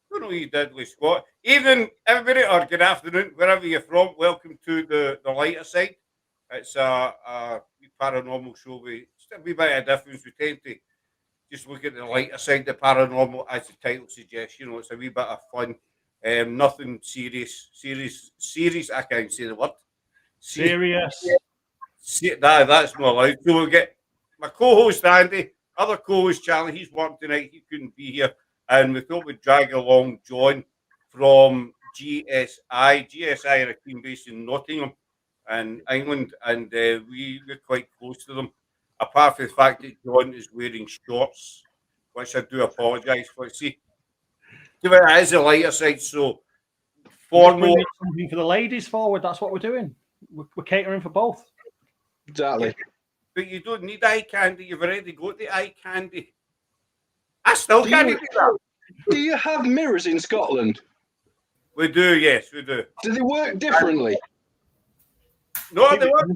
don't know you diddly squat. Evening, everybody, or good afternoon, wherever you're from. Welcome to the lighter side. It's a paranormal show with just a wee bit of difference. We tend to just look at the lighter side, the paranormal, as the title suggests. It's a wee bit of fun. Nothing serious. I can't say the word. Serious. That's not allowed. So we'll get my co-host Andy, other co-host Charlie. He's working tonight. He couldn't be here, and we thought we'd drag along John from GSI. GSI are a team based in Nottingham, in England, and we're quite close to them. Apart from the fact that John is wearing shorts, which I do apologise for. See, it is a lighter side, so something for the ladies forward. That's what we're doing. We're catering for both. Exactly. But you don't need eye candy. You've already got the eye candy. I still can't do that. Do you have mirrors in Scotland? We do, yes, we do. Do they work differently? No, they work.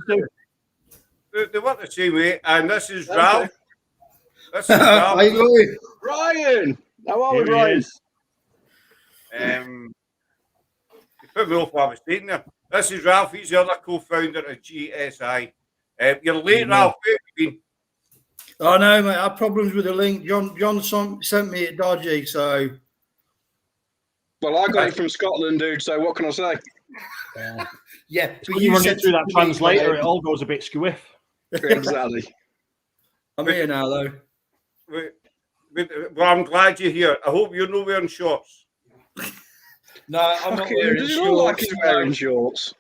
They work the same way. And this is Ralph. This is Ralph. Ryan. How are we, Ryan? You put me off what I was saying there. This is Ralph. He's the other co-founder of GSI. You're late, Ralph. Where have you been? Oh no, mate. I had problems with the link. John sent me it dodgy, so. Well, I got it from Scotland, dude. So what can I say? Yeah, but you run it through that translator, it all goes a bit squiff. Exactly. I'm here now, though. Well, I'm glad you're here. I hope you're not wearing shorts. No, I'm not wearing shorts. Does it look like he's wearing shorts?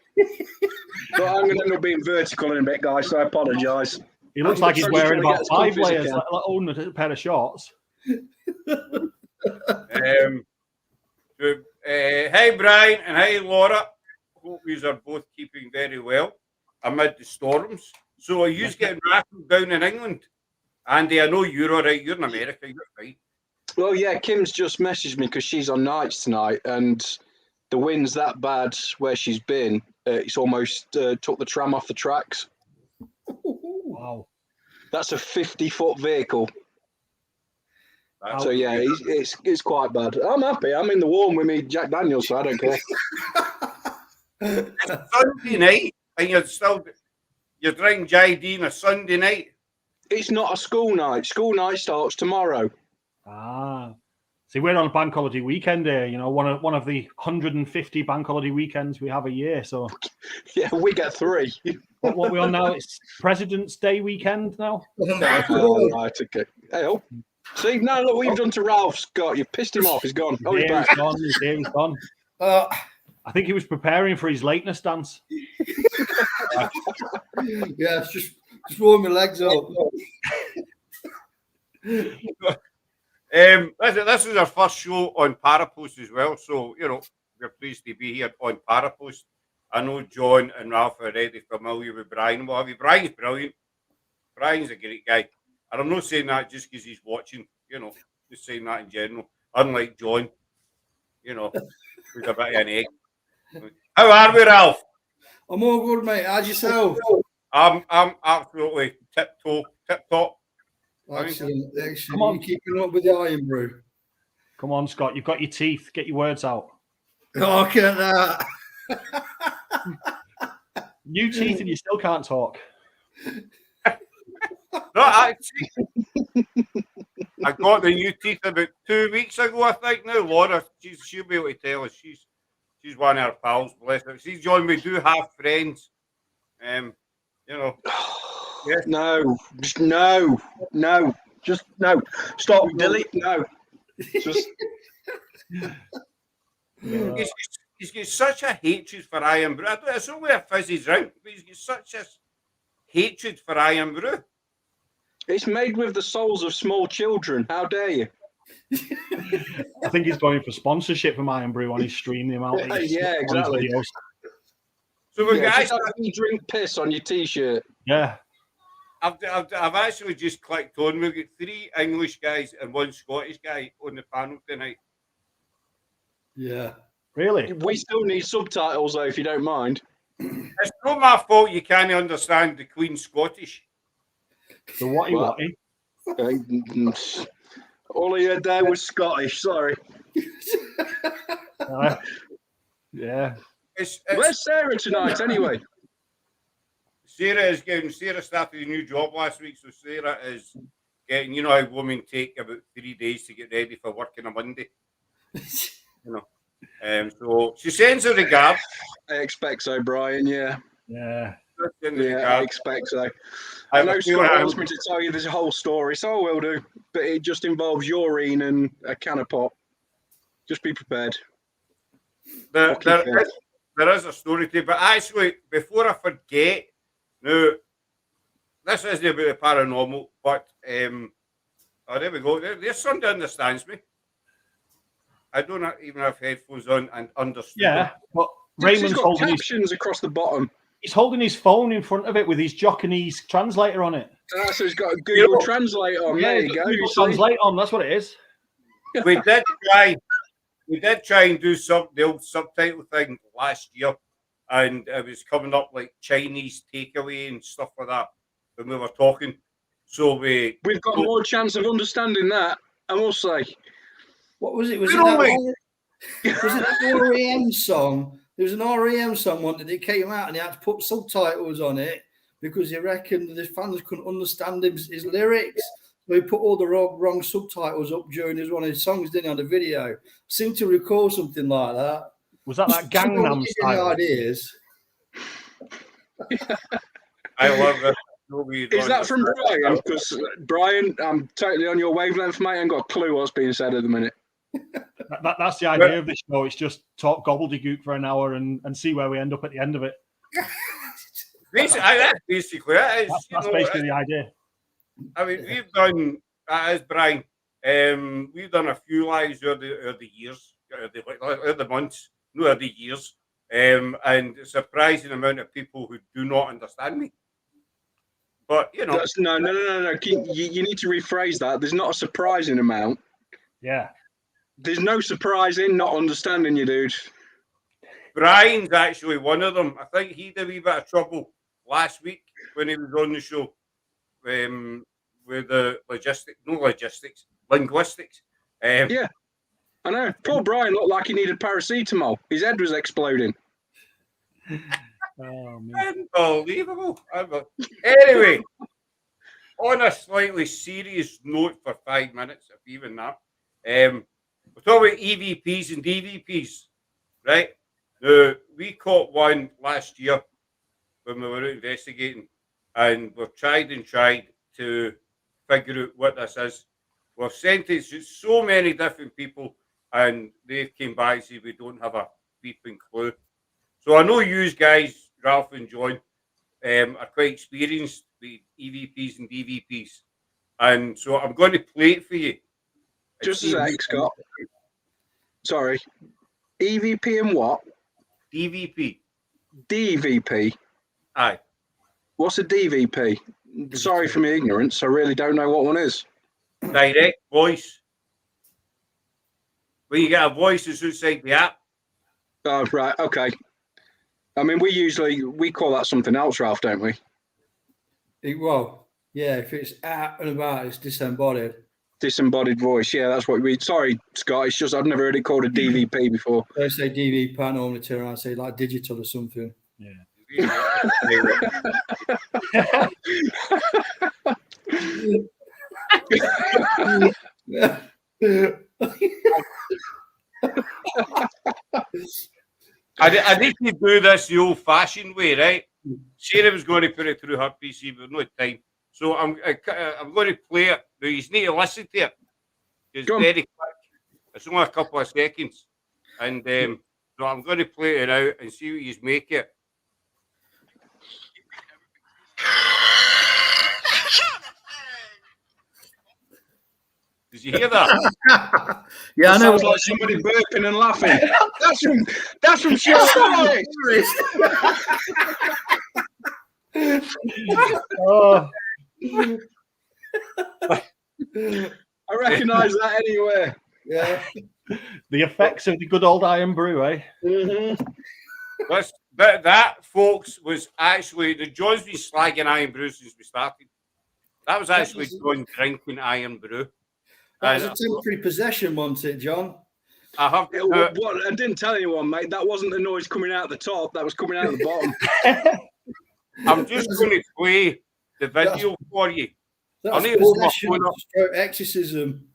But I'm going to end up being vertical in a bit, guys, so I apologise. He looks like he's wearing about 5 layers, like owning a pair of shorts. Hey, Brian, and hey, Laura. Hope you are both keeping very well amid the storms. So are you getting rattled down in England? Andy, I know you're all right. You're in America. You're fine. Well, yeah, Kim's just messaged me because she's on nights tonight, and the wind's that bad where she's been. It's almost took the tram off the tracks. Wow. That's a 50-foot vehicle. So, yeah, it's quite bad. I'm happy. I'm in the warm with me Jack Daniels, so I don't care. It's Sunday night, and you're drinking JD on a Sunday night. It's not a school night. School night starts tomorrow. Ah. See, we're on a bank holiday weekend here, one of the 150 bank holiday weekends we have a year. So yeah, we get 3. What we're on now, it's President's Day weekend now. Oh, right, okay. Hey, see, now look what you've done to Ralph, Scott. You pissed him off. He's gone. Oh, he's back. He's gone. I think he was preparing for his lateness dance. Yeah, it's just warm my legs up. This is our first show on Parapost as well, so we're pleased to be here on Parapost. I know John and Ralph are already familiar with Brian. What have you? Brian's brilliant. Brian's a great guy, and I'm not saying that just because he's watching. Just saying that in general. Unlike John, with a bit of an egg. How are we, Ralph? I'm all good, mate. How's yourself? I'm absolutely tip top. Excellent. Come on, you keeping up with the iron brew. Come on, Scott. You've got your teeth. Get your words out. Look at that. New teeth and you still can't talk. No, actually, I got the new teeth about 2 weeks ago, I think. Now, Laura, she'll be able to tell us. She's one of our pals, bless her. See, John, we do have friends. Yes. No. Just no. Stop. Delete. No. Just. He's got such a hatred for Iron Brew. It's only a fizzy drink, but he's got such a hatred for Iron Brew. It's made with the souls of small children. How dare you? I think he's going for sponsorship from Iron Brew on his stream. The amount yeah, exactly. So we guys, you drink piss on your t-shirt. Yeah. I've actually just clicked on. We've got 3 English guys and 1 Scottish guy on the panel tonight. Yeah. Really? We still need subtitles, though, if you don't mind. It's not my fault you can't understand the Queen's Scottish. So what? All I heard there was Scottish, sorry. Yeah. Where's Sarah tonight, anyway? Sarah started a new job last week, so Sarah is getting, you know how women take about 3 days to get ready for work on a Monday. So she sends her regards. I expect so, Brian, yeah. Yeah. I expect so. I know Scott wants me to tell you this whole story, so I will do, but it just involves urine and a can of pop. Just be prepared. There is a story to it, but actually, before I forget, now, this isn't about the paranormal, but there we go. There's somebody understands me. I don't even have headphones on and understand. Yeah, but Raymond's got holding captions across the bottom. He's holding his phone in front of it with his Jockinese translator on it. So he's got a Google Translate on. Yeah, there you go. Google Translate on. That's what it is. We did try and do the old subtitle thing last year, and it was coming up like Chinese takeaway and stuff like that when we were talking. So we've got more chance of understanding that, I must say. What was it? Was it an REM song? There was an REM song one that came out and he had to put subtitles on it because he reckoned the fans couldn't understand his lyrics. So he put all the wrong subtitles up during one of his songs, didn't he, on the video? Seemed to recall something like that. Was that Gangnam Style? Ideas. I love it. Is that from Brian? Because Brian, I'm totally on your wavelength, mate. I ain't got a clue what's being said at the minute. That's the idea of this show. It's just talk gobbledygook for an hour and see where we end up at the end of it. That's basically it. That's basically the idea. I mean, we've done, as Brian, we've done a few lives over the years, over the months, no, over the years, and a surprising amount of people who do not understand me. But, you know. No. You need to rephrase that. There's not a surprising amount. Yeah. There's no surprise in not understanding you, dude. Brian's actually one of them. I think he did a wee bit of trouble last week when he was on the show with the linguistics. Yeah, I know. Poor Brian looked like he needed paracetamol. His head was exploding. Oh, man. Unbelievable. Anyway, on a slightly serious note for 5 minutes, if even that, we're talking about EVPs and DVPs, right? Now, we caught one last year when we were out investigating, and we've tried to figure out what this is. We've sent it to so many different people, and they came back and said we don't have a beeping clue. So I know you guys, Ralph and John, are quite experienced with EVPs and DVPs, and so I'm going to play it for you. Just a sec, Scott. Sorry. EVP and what? DVP. DVP? Aye. What's a DVP? Sorry for my ignorance. I really don't know what one is. Direct voice. When you get a voice that's outside the app. Oh, right. Okay. I mean, we call that something else, Ralph, don't we? Well, yeah, if it's out and about, it's disembodied. Disembodied voice, yeah, that's what we. Sorry, Scott. It's just I've never heard it called a DVP before. They say DVP, I normally turn around and say like digital or something. Yeah. I need to do this the old-fashioned way, right? Sarah was going to put it through her PC, but no time. So I'm going to play it. Now, you need to listen to it. It's very quick. It's only a couple of seconds. And so I'm going to play it out and see what you make it. Did you hear that? Yeah, I know. Sounds like somebody burping and laughing. That's from Sean Oh. I recognise that anywhere. Yeah. The effects of the good old iron brew, eh? Mm-hmm. That, folks, was actually the John's been slagging iron brew since we started. That was actually John drinking iron brew. That was a temporary possession, wasn't it, John? I have. What? I didn't tell anyone, mate. That wasn't the noise coming out the top. That was coming out the bottom. I'm just going to play the video for you. That's need to hold my possession, phone up. exorcism.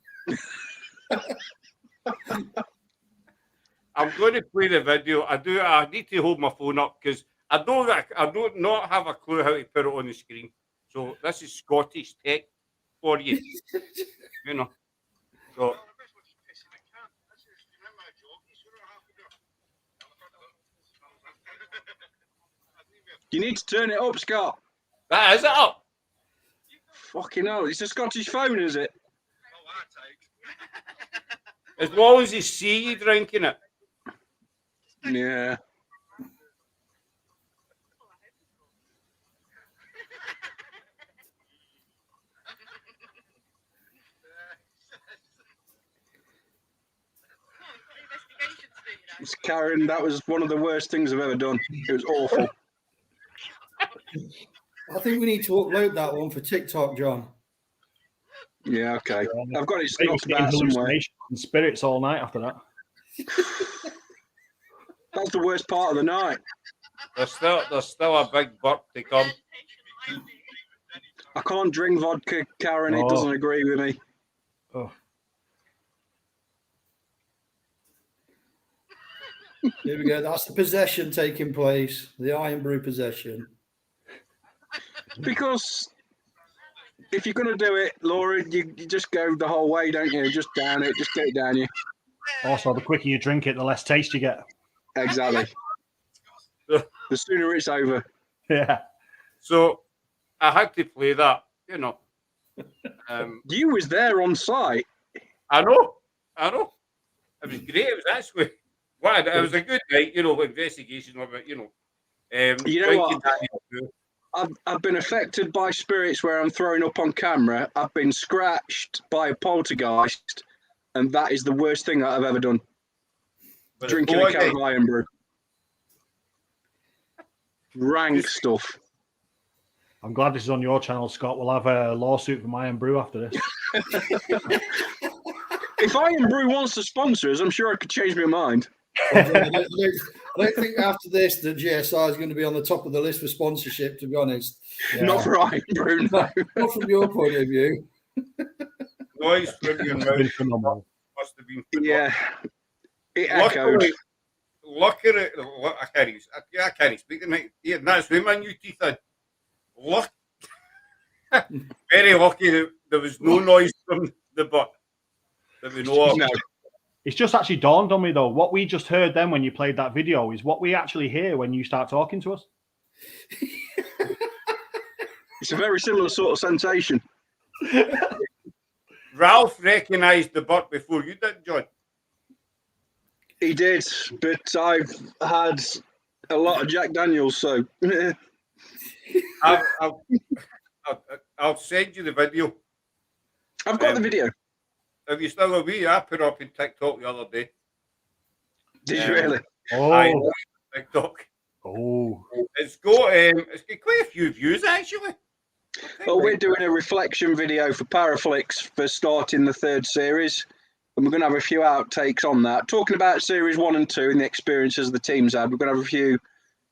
I'm going to play the video. I need to hold my phone up because I don't not have a clue how to put it on the screen. So this is Scottish tech for you. You know. So. You need to turn it up, Scott. That is it up. Fucking hell. It's a Scottish phone, is it? As long as they see you drinking it. Yeah. Karen, that was one of the worst things I've ever done. It was awful. I think we need to upload that one for TikTok, John. Yeah, okay. I've got it Maybe snocked about somewhere. and spirits all night after that. That's the worst part of the night. There's still a big burp to come. I can't drink vodka, Karen. It doesn't agree with me. Oh. Here we go. That's the possession taking place. The Iron Brew possession. Because if you're going to do it, Laura, you just go the whole way, don't you? Just down it. Just get it down you. Also, the quicker you drink it, the less taste you get. Exactly. The sooner it's over. Yeah. So I had to play that, you know. You was there on site. I know. It was great. It was actually it was a good night, you know, investigation of it, you know. You know what? I've been affected by spirits where I'm throwing up on camera. I've been scratched by a poltergeist, and that is the worst thing that I've ever done. But drinking a can of Iron Brew. Rank stuff. I'm glad this is on your channel, Scott. We'll have a lawsuit from Iron Brew after this. If Iron Brew wants to sponsor us, I'm sure I could change my mind. I don't think after this that GSI is going to be on the top of the list for sponsorship, to be honest. Yeah. Not for Iron Brew, no. Not from your point of view. Noise from your mouth phenomenal. Must have been phenomenal. Yeah. It echoed. Look at it. I can't speak tonight. Yeah, that's with my new teeth in. Look. Very lucky that there was no noise from the butt. That we know of. No. It's just actually dawned on me, though. What we just heard then when you played that video is what we actually hear when you start talking to us. It's a very similar sort of sensation. Ralph recognised the butt before you did, John. He did, but I've had a lot of Jack Daniels, so... I'll send you the video. I've got the video. Have you still a wee? I put up in TikTok the other day. Did you really? Oh, TikTok. Oh, it's got quite a few views actually. Well, we're doing a reflection video for Paraflix for starting the 3rd series, and we're going to have a few outtakes on that. Talking about series 1 and 2 and the experiences the teams had, we're going to have a few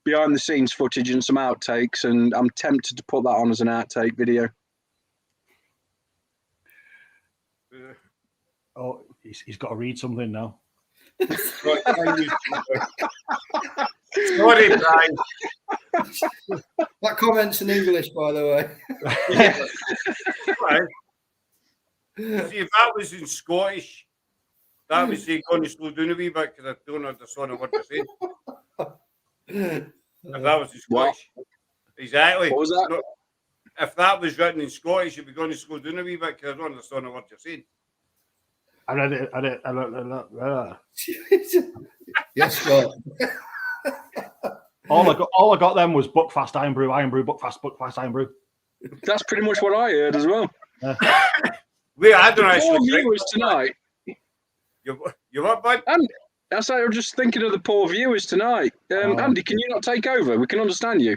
behind-the-scenes footage and some outtakes, and I'm tempted to put that on as an outtake video. Oh, he's got to read something now. Sorry, Brian. That comment's in English, by the way. Yeah. Right. See, if that was in Scottish, that would say going to slow down a wee bit because I don't understand what you're saying. If that was in Scottish. What? Exactly. What was that? No, if that was written in Scottish, you'd be going to slow down a wee bit because I don't understand what you're saying. I read it. Yes, Scott. All I got then was Buckfast Iron Brew, Buckfast Iron Brew. That's pretty much what I heard as well. Wait, I don't actually. Poor viewers tonight. You what, bud? And that's I'm just thinking of the poor viewers tonight. Andy, can you not take over? We can understand you.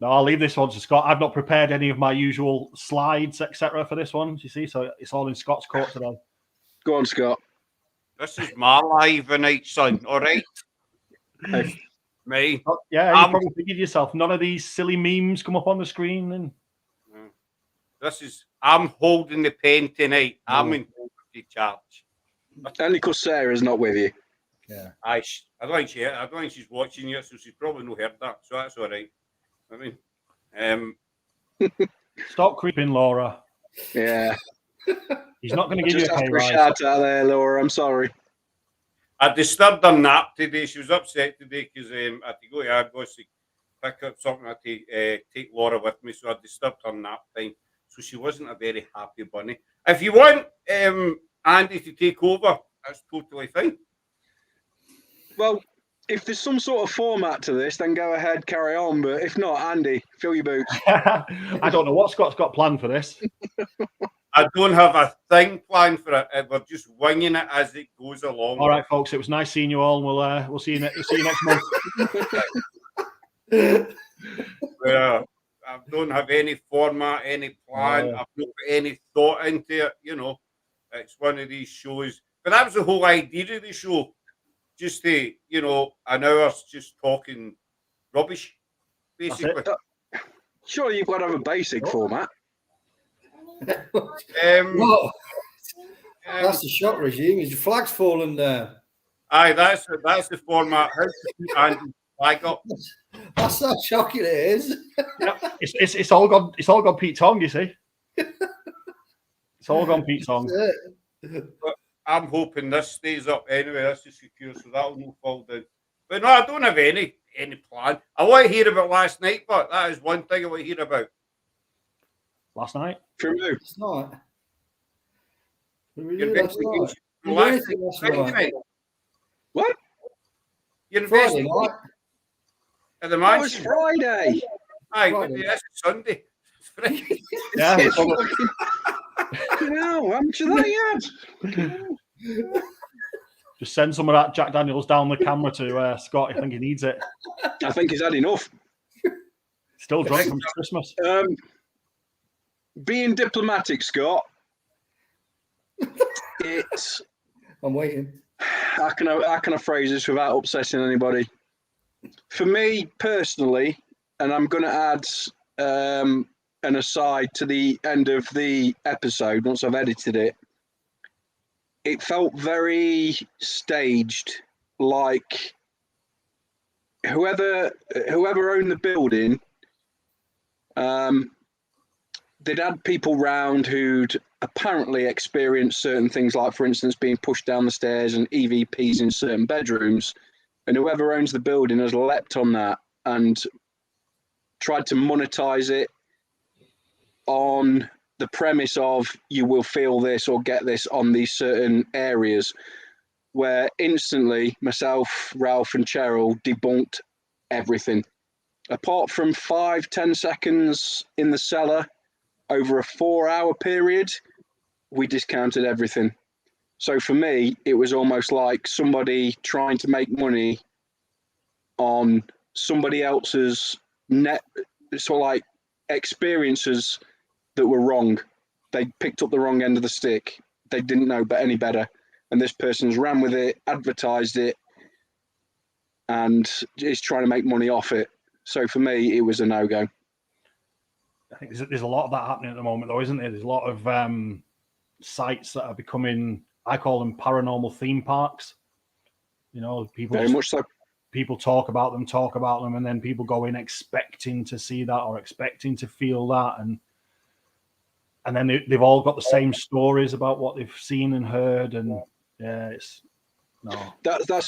No, I'll leave this one to Scott. I've not prepared any of my usual slides, etc., for this one. You see, so it's all in Scott's court today. Go on, Scott. This is my live night, son. All right. Me. Yeah, you probably figured yourself. None of these silly memes come up on the screen. And I'm holding the pen tonight. I'm in charge. Only because Sarah's not with you. Yeah. I don't think she's watching yet, so she's probably not heard that. So that's all right. I mean, stop creeping, Laura. Yeah. He's not going to give you a pay rise. Shout out there, Laura. I'm sorry. I disturbed her nap today. She was upset today because I had to go to Argos to pick up something. I had to take Laura with me, so I disturbed her nap time. So she wasn't a very happy bunny. If you want Andy to take over, that's totally fine. Well, if there's some sort of format to this, then go ahead, carry on. But if not, Andy, fill your boots. I don't know what Scott's got planned for this. I don't have a thing planned for it. We're just winging it as it goes along. All right, folks. It was nice seeing you all. We'll see you next month. I don't have any format, any plan. I've not put any thought into it. You know, it's one of these shows. But that was the whole idea of the show. Just to, an hour's just talking rubbish, basically. Surely you've got to have a basic format. That's the shot regime. Is your flag's fallen down? Aye, that's the format. And flag up. That's how shocking it is. It's all gone. It's all gone Pete Tong. You see, it's all gone Pete Tong. But I'm hoping this stays up anyway. This is secure, so that'll not fall down. But no, I don't have any plan. I want to hear about last night, but that is one thing I want to hear about. Last night? From who? Last night. What? You're Friday night. At the It match. was Friday. Aye, Friday. that's Sunday. Yeah. No, how much of that you had? Just send some of that Jack Daniels down the camera to Scott. I think he needs it. I think he's had enough. Still drunk from Christmas. Being diplomatic, Scott. It's. I'm waiting. How can I phrase this without upsetting anybody? For me personally, and I'm going to add an aside to the end of the episode once I've edited it. It felt very staged, like whoever owned the building, they'd had people round who'd apparently experienced certain things, like, for instance, being pushed down the stairs and EVPs in certain bedrooms. And whoever owns the building has leapt on that and tried to monetize it on the premise of you will feel this or get this on these certain areas, where instantly myself, Ralph and Cheryl debunked everything. Apart from 5-10 seconds in the cellar over a 4-hour period, we discounted everything. So for me, it was almost like somebody trying to make money on somebody else's experiences that were wrong. They picked up the wrong end of the stick. They didn't know any better. And this person's ran with it, advertised it, and is trying to make money off it. So for me, it was a no-go. I think there's a lot of that happening at the moment, though, isn't there? There's a lot of sites that are becoming, I call them paranormal theme parks. People very much so. People talk about them, and then people go in expecting to see that or expecting to feel that, and then they've all got the same stories about what they've seen and heard, and That's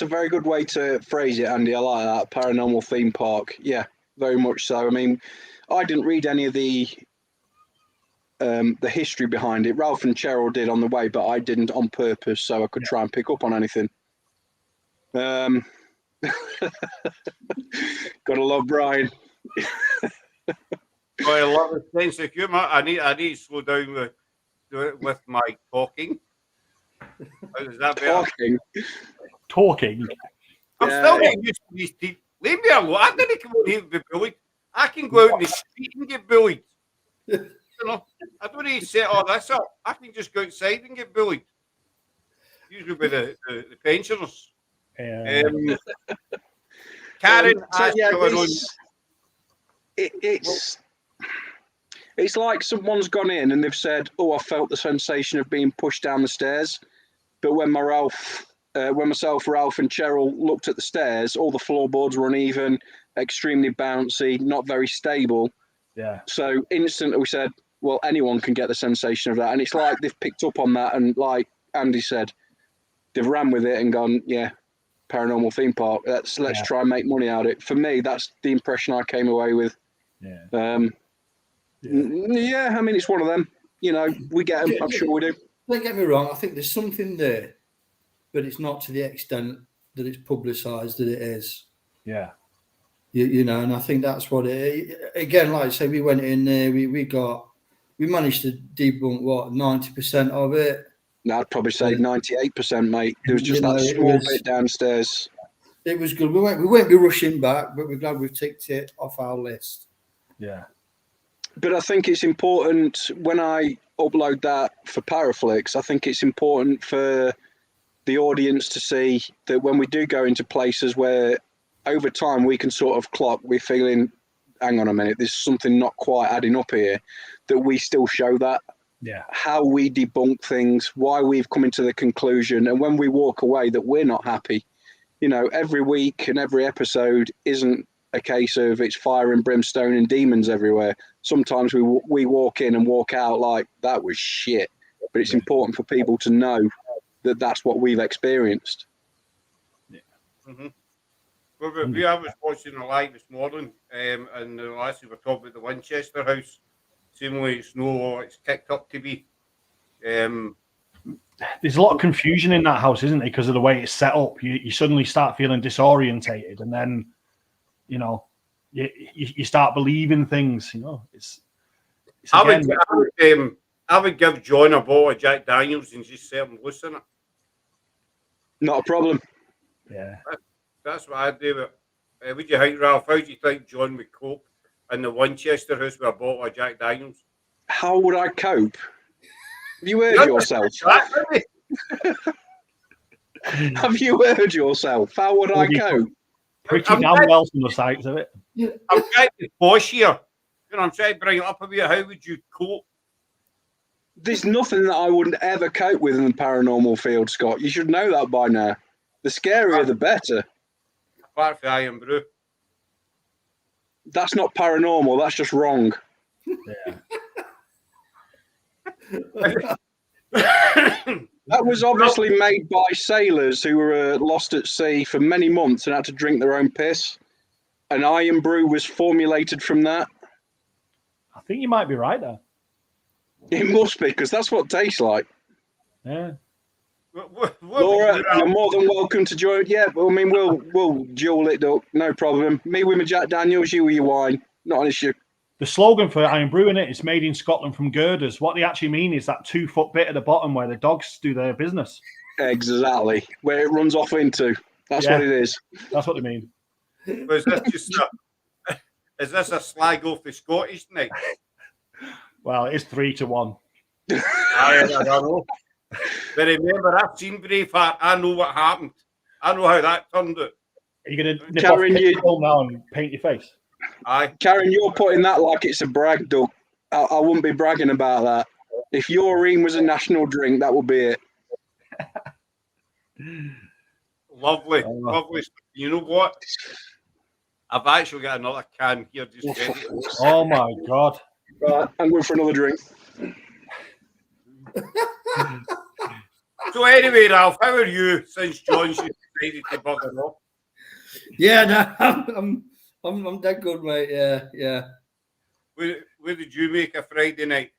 a very good way to phrase it, Andy. I like that, paranormal theme park. Yeah, very much so. I mean, I didn't read any of the history behind it. Ralph and Cheryl did on the way, but I didn't on purpose, so I could try and pick up on anything. Gotta love Brian. I love the sense of humour. I need to slow down with my talking. Is that better? Talking. I'm still getting used to these people. Leave me alone. I didn't come out here to be bullied. I can go out in the street and get bullied. I don't need to set all this up. I can just go outside and get bullied. Usually with the pensioners. Yeah. Karen So, asked yeah, her own. It's like someone's gone in and they've said, "Oh, I felt the sensation of being pushed down the stairs," but when myself, Ralph, and Cheryl looked at the stairs, all the floorboards were uneven, extremely bouncy, not very stable. Yeah. So instantly we said, "Well, anyone can get the sensation of that," and it's like they've picked up on that, and like Andy said, they've ran with it and gone, "Yeah, paranormal theme park. Let's try and make money out of it." For me, that's the impression I came away with. Yeah. Yeah, I mean, it's one of them. You know, we get them. I'm sure we do. Don't get me wrong. I think there's something there, but it's not to the extent that it's publicised that it is. Yeah. You know, and I think that's what it. Again, like I say, we went in there. We managed to debunk 90% of it. No, I'd probably say 98%, mate. There was just that small bit downstairs. It was good. We won't be rushing back, but we're glad we've ticked it off our list. Yeah. But I think it's important when I upload that for Paraflix, I think it's important for the audience to see that when we do go into places where over time we can sort of clock, we're feeling, hang on a minute, there's something not quite adding up here, that we still show that. Yeah. How we debunk things, why we've come into the conclusion, and when we walk away that we're not happy. You know, every week and every episode isn't a case of it's fire and brimstone and demons everywhere. Sometimes we walk in and walk out like that was shit, but it's important for people to know that that's what we've experienced. Yeah. Mm-hmm. Well, I was watching a live this morning, and the last we were talking about the Winchester House. Seemingly it's kicked up to be. There's a lot of confusion in that house, isn't there? Because of the way it's set up, you suddenly start feeling disorientated, and then, you know, you start believing things. You know, it's I would give John a bottle of Jack Daniels and just set him loose in it. Not a problem. Yeah, That's what I'd do. Would you think, Ralph? How do you think John would cope in the Winchester House with a bottle of Jack Daniels? How would I cope? Have you heard yourself? Have you heard yourself? How would I cope? Pretty damn well from the sights of it. I'm trying to push here. You know, I'm trying to bring it up a bit. How would you cope? There's nothing that I wouldn't ever cope with in the paranormal field, Scott. You should know that by now. The scarier, the better. Apart from Iron Brew. That's not paranormal. That's just wrong. Yeah. That was obviously made by sailors who were lost at sea for many months and had to drink their own piss. An Iron Brew was formulated from that. I think you might be right there. It must be, because that's what it tastes like. Yeah. Laura, you're more than welcome to join. Yeah, but I mean, we'll duel it up, no problem. Me with my Jack Daniels, you with your wine, not an issue. The slogan for Iron Brew in it's made in Scotland from girders. What they actually mean is that 2-foot bit at the bottom where the dogs do their business. Exactly, where it runs off into. That's what it is. That's what they mean. Is this a slag off the Scottish night? Well, it's 3-1. I don't know. But remember, I've seen Braveheart. I know what happened. I know how that turned out. Are you going to nip Karen, off now and paint your face? Aye. Karen, you're putting that like it's a brag, Doug. I wouldn't be bragging about that. If urine was a national drink, that would be it. Lovely, lovely. You know what? I've actually got another can here. Just ready. Oh my God. Right, I'm going for another drink. So anyway, Ralph, how are you since John's decided to bugger off? Yeah, no, I'm dead good, mate. Yeah. Where did you make a Friday night?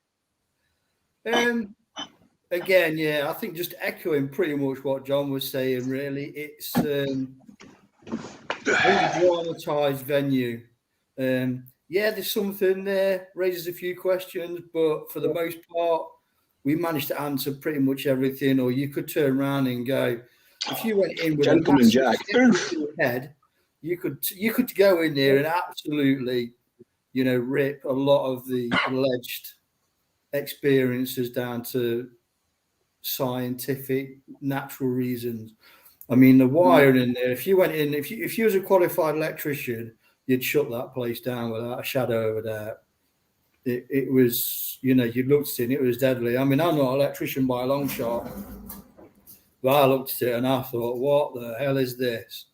Again, yeah, I think just echoing pretty much what John was saying. Really, it's a dramatized venue. Yeah, there's something there, raises a few questions, but for the most part, we managed to answer pretty much everything. Or you could turn around and go, if you went in with Gentleman Jack, head, you could go in there and absolutely, rip a lot of the alleged experiences down to scientific, natural reasons. I mean, the wiring in there. If you went in, if you was a qualified electrician, you'd shut that place down without a shadow of a doubt. It was, you looked at it and it was deadly. I mean, I'm not an electrician by a long shot, but I looked at it and I thought, what the hell is this?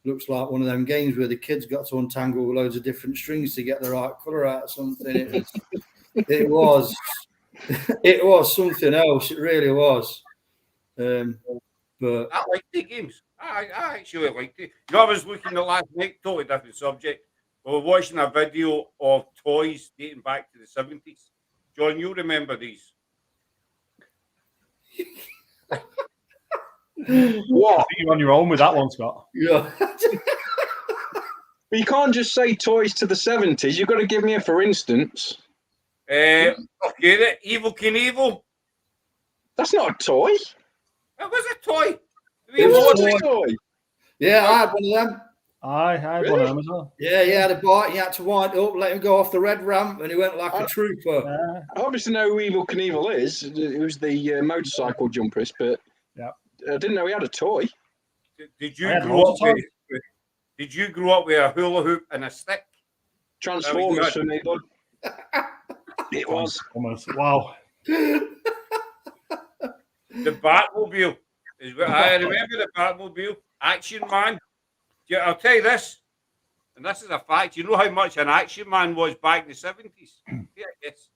Looks like one of them games where the kids got to untangle loads of different strings to get the right colour out of something. It was something else. It really was. But I like the games. I actually liked it. I was looking at last night, totally different subject. We were watching a video of toys dating back to the 70s. John, you remember these? What? You're on your own with that one, Scott. Yeah. But you can't just say toys to the 70s. You've got to give me a for instance. Okay, Evil Knievel. That's not a toy. That was a toy. It was a toy. Yeah, I had one of them. I had one of them as well. Yeah, he had a bite. You had to wind up, let him go off the red ramp, and he went like a trooper. I obviously know who Evil Knievel is. It was the motorcycle jumpers, but yeah, I didn't know he had a toy. Did you grow up with a hula hoop and a stick? Transformers for me, bud. It was. Wow. The Batmobile is what I remember. The Batmobile, Action Man. Yeah, I'll tell you this, and this is a fact. You know how much an Action Man was back in the 70s? Yeah, yes.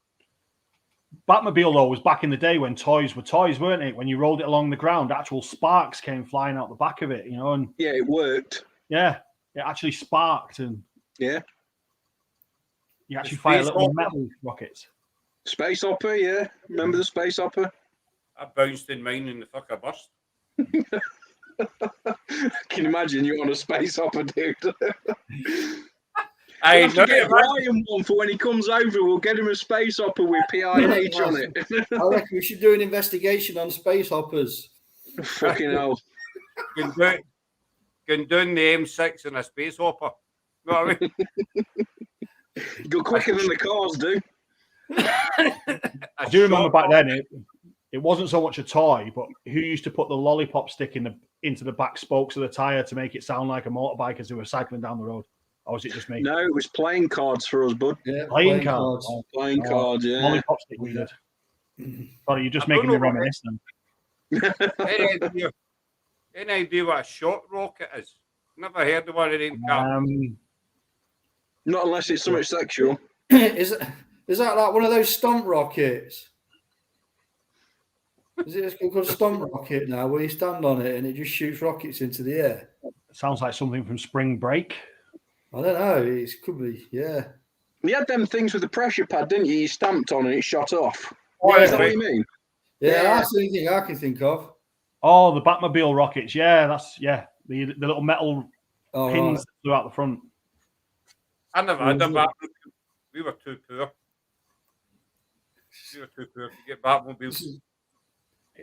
Batmobile though was back in the day when toys were toys, weren't it? When you rolled it along the ground, actual sparks came flying out the back of it, and yeah, it worked. Yeah, it actually sparked, and yeah, you actually fire little metal rockets. Space Opera, yeah. Remember the Space Opera? I bounced in mine and the fucker burst. Can you imagine you on a Space Opera, dude? I have to get Brian one for when he comes over. We'll get him a Space Opera with PIH on it. I reckon we should do an investigation on space hoppers. Fucking hell. Can down the M6 in a space hopper. You know what I mean? Go quicker than the cars do. I do remember back then it wasn't so much a toy, but who used to put the lollipop stick into the back spokes of the tire to make it sound like a motorbike as they were cycling down the road? Or was it just me? No, it was playing cards for us, bud. Yeah, playing cards. Playing cards, yeah. Lollipop stick we did. Sorry, you're just making me reminisce then. Any idea what a shot rocket is? Never heard of one of them. Not unless it's something sexual. Is that like one of those stomp rockets? Is it called a stomp rocket now, where you stand on it and it just shoots rockets into the air? Sounds like something from Spring Break. I don't know. It could be, yeah. You had them things with the pressure pad, didn't you? You stamped on and it shot off. Oh, is that what you mean? Yeah, that's the only thing I can think of. Oh, the Batmobile rockets. Yeah, the little metal pins throughout the front. I never had a Batmobile. We were too poor. To get Batmobiles.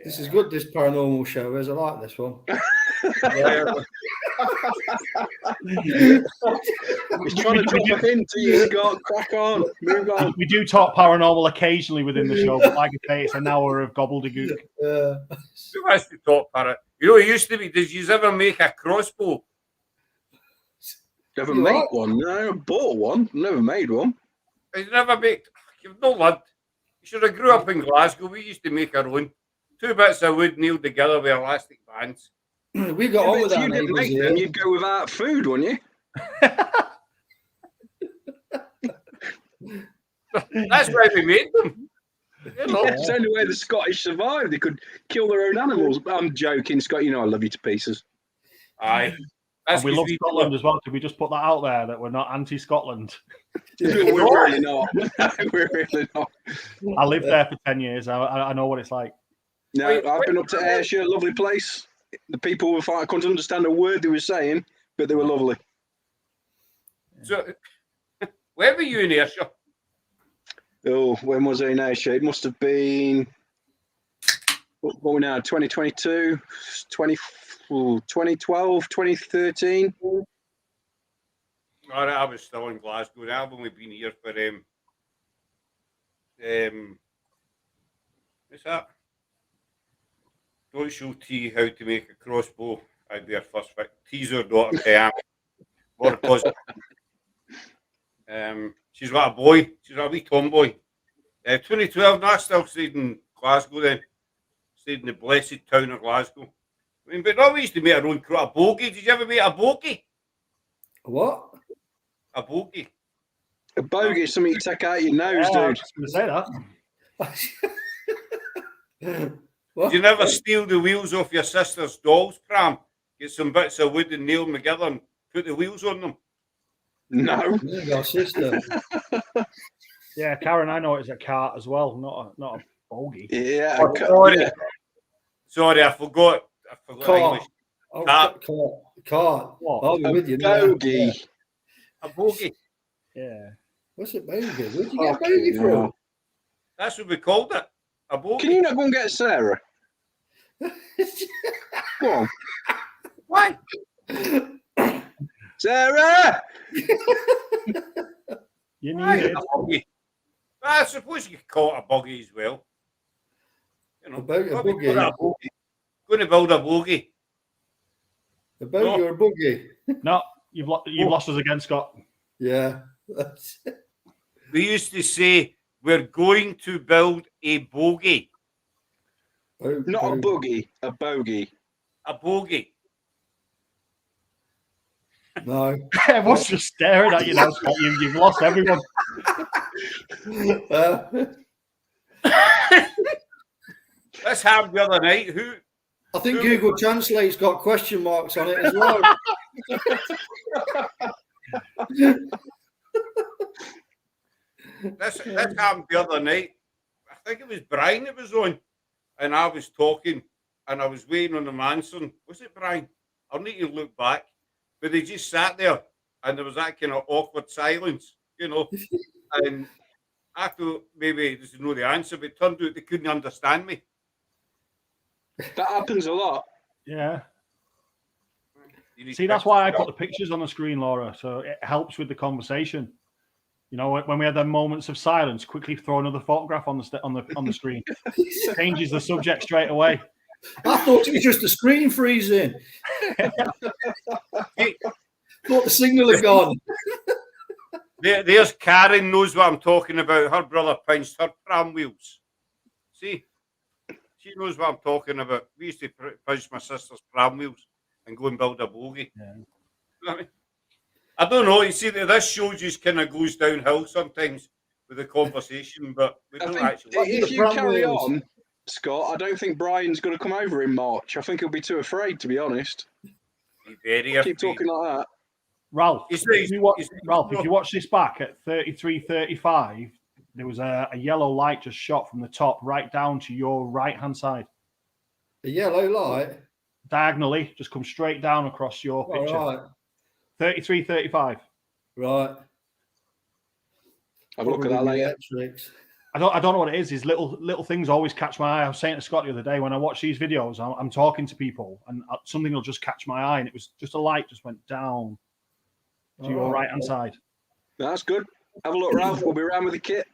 This is good, this paranormal show is. I like this one. He's trying to drop a hint to you, Scott. Crack on. Move on. We do talk paranormal occasionally within the show, but like I say, it's an hour of gobbledygook. Who has to talk parrot? It used to be, did you ever make a crossbow? Never made one. No, I bought one. Never made one. You never made. You've no lad. You should have grew up in Glasgow. We used to make our own. 2 bits of wood nailed together with elastic bands. We got on with that. If you didn't make them, you'd go without food, wouldn't you? That's why we made them. It's the only way the Scottish survived. They could kill their own animals. I'm joking, Scott. You know I love you to pieces. Aye. And we love Scotland as well. Could we just put that out there that we're not anti-Scotland? We're really not. We're really not. I lived there for 10 years. I know what it's like. No, I've been up to Ayrshire, lovely place. The people were fine. I couldn't understand a word they were saying, but they were lovely. So, where were you in Ayrshire? Oh, when was I in Ayrshire? It must have been, what are we now, 2022, 2012, 2013. All right, I was still in Glasgow. I've only been here for what's that? Don't show T how to make a crossbow. I'd be her first pick. T's her daughter, Pam. What a positive. She's what a boy. She's a wee tomboy. 2012, no, I still stayed in Glasgow then. Stayed in the blessed town of Glasgow. I mean, but no, we used to make our own a bogey. Did you ever make a bogey? What? A bogey. A bogey is something you take out your nose, I dude. was just going to say that. What? Did you never steal the wheels off your sister's dolls, Pram? Get some bits of wood and nail them together and put the wheels on them? No. You got a sister. Yeah, Karen, I know it's a cart as well, not a bogey. Yeah. Oh, sorry, I forgot. Cart. English. Oh, Cart. cart. What? I'll be with you now. Bogey. A bogey. Yeah. What's a bogey? Where'd you get a bogey from? That's what we called it. A bogey. Can you not go and get Sarah? Go on. Why? Sarah! You Why need it. a bogey? I suppose you could call it a bogey as well. You know, A bogey. Going to build a bogey. A bogey or a boogie? No, you've lost us again, Scott. Yeah. We used to say, we're going to build a bogey. Not a boogie, a bogey. A bogey. No. Everyone's just staring at you now, Scott. You've lost everyone. Let's have the other night. Who? I think Google Translate's got question marks on it as well. This happened the other night. I think it was Brian that was on, and I was talking, and I was waiting on the Manson. Was it Brian? I'll need to look back. But they just sat there, and there was that kind of awkward silence, you know. And I thought maybe this is not the answer, but it turned out they couldn't understand me. That happens a lot. Yeah. See, that's why I put the pictures on the screen, Laura, so it helps with the conversation. You know, when we had them moments of silence, quickly throw another photograph on the screen. Changes the subject straight away. I thought it was just a screen freezing. Thought the signal had gone. There's Karen knows what I'm talking about. Her brother pinched her pram wheels. See? She knows what I'm talking about. We used to pinch my sister's pram wheels and go and build a bogey. Yeah. You know what I mean? I don't know. You see, this show just kind of goes downhill sometimes with the conversation, but we don't actually. If you carry on, Scott, I don't think Brian's going to come over in March. I think he'll be too afraid, to be honest. Keep talking like that. Ralph, if you watch this back at 33:35, there was a yellow light just shot from the top right down to your right-hand side. A yellow light? Diagonally, just come straight down across your picture. Right. 33:35. Right. Have a look at that later. I don't know what it is. These little things always catch my eye. I was saying to Scott the other day, when I watch these videos, I'm talking to people and something will just catch my eye, and it was just a light just went down to your right-hand side. That's good. Have a look, Ralph. We'll be around with the kit.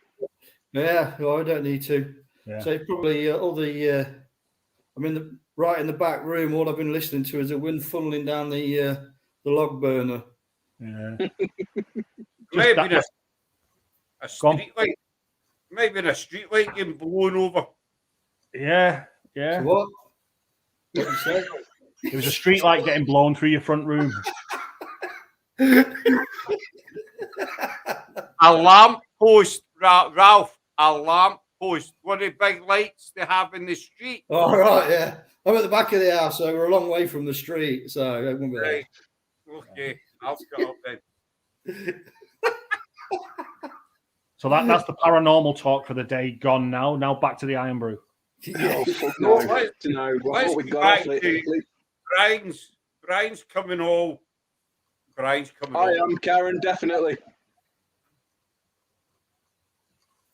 Yeah, well, I don't need to. Yeah. So probably all the, I'm in the right in the back room. All I've been listening to is the wind funneling down the log burner. Yeah. Maybe a street light. Maybe a street light getting blown over. Yeah, yeah. So what? What you say? There was a street light getting blown through your front room. A lamp post, Ralph. A lamp post. One of the big lights they have in the street. All right, yeah. I'm at the back of the house, so we're a long way from the street. So I won't be right. Okay, I'll shut up then. So that's the paranormal talk for the day gone now. Now back to the Iron Brew. Let's go back to Brian's coming all. Brian's coming I am, Karen, definitely.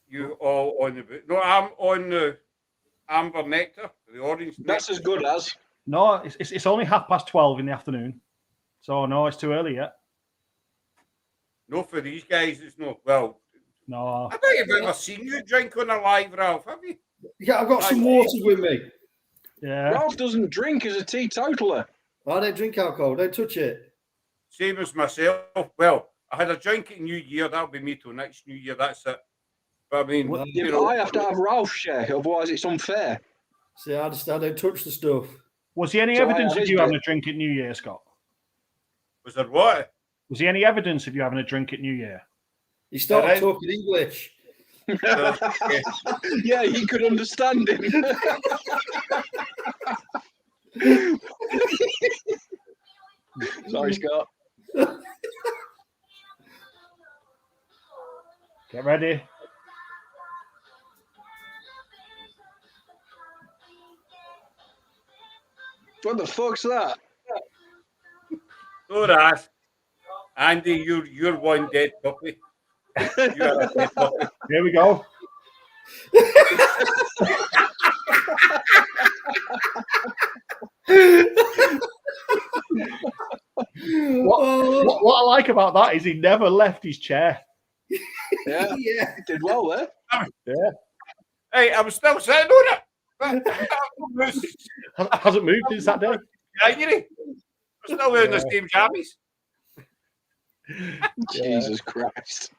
You all on the... No, I'm on the amber nectar, the orange That's nectar. as good as. No, it's only 12:30 in the afternoon. So, no, it's too early yet. No, for these guys, it's not. Well, no. I think I've ever seen you drink on a live, Ralph, have you? Yeah, I've got some water with me. Yeah. Ralph doesn't drink as a teetotaler. I don't drink alcohol. Don't touch it. Same as myself. Well, I had a drink at New Year. That'll be me till next New Year. That's it. But I mean, Yeah, but I have to have Ralph's share, otherwise it's unfair. See, I don't touch the stuff. Was there any evidence of you having a drink at New Year, Scott? Was there what? Was there any evidence of you having a drink at New Year? He started talking English. Yeah, he could understand him. Sorry, Scott. Get ready. What the fuck's that? So that, Andy, you're one dead puppy. You're a dead puppy. Here we go. What I like about that is he never left his chair. Yeah, Yeah. he did well there. Yeah. Hey, I'm still sitting on it. Hasn't moved since that day. Yeah, you know, I'm still wearing the same jammies. Jesus Christ.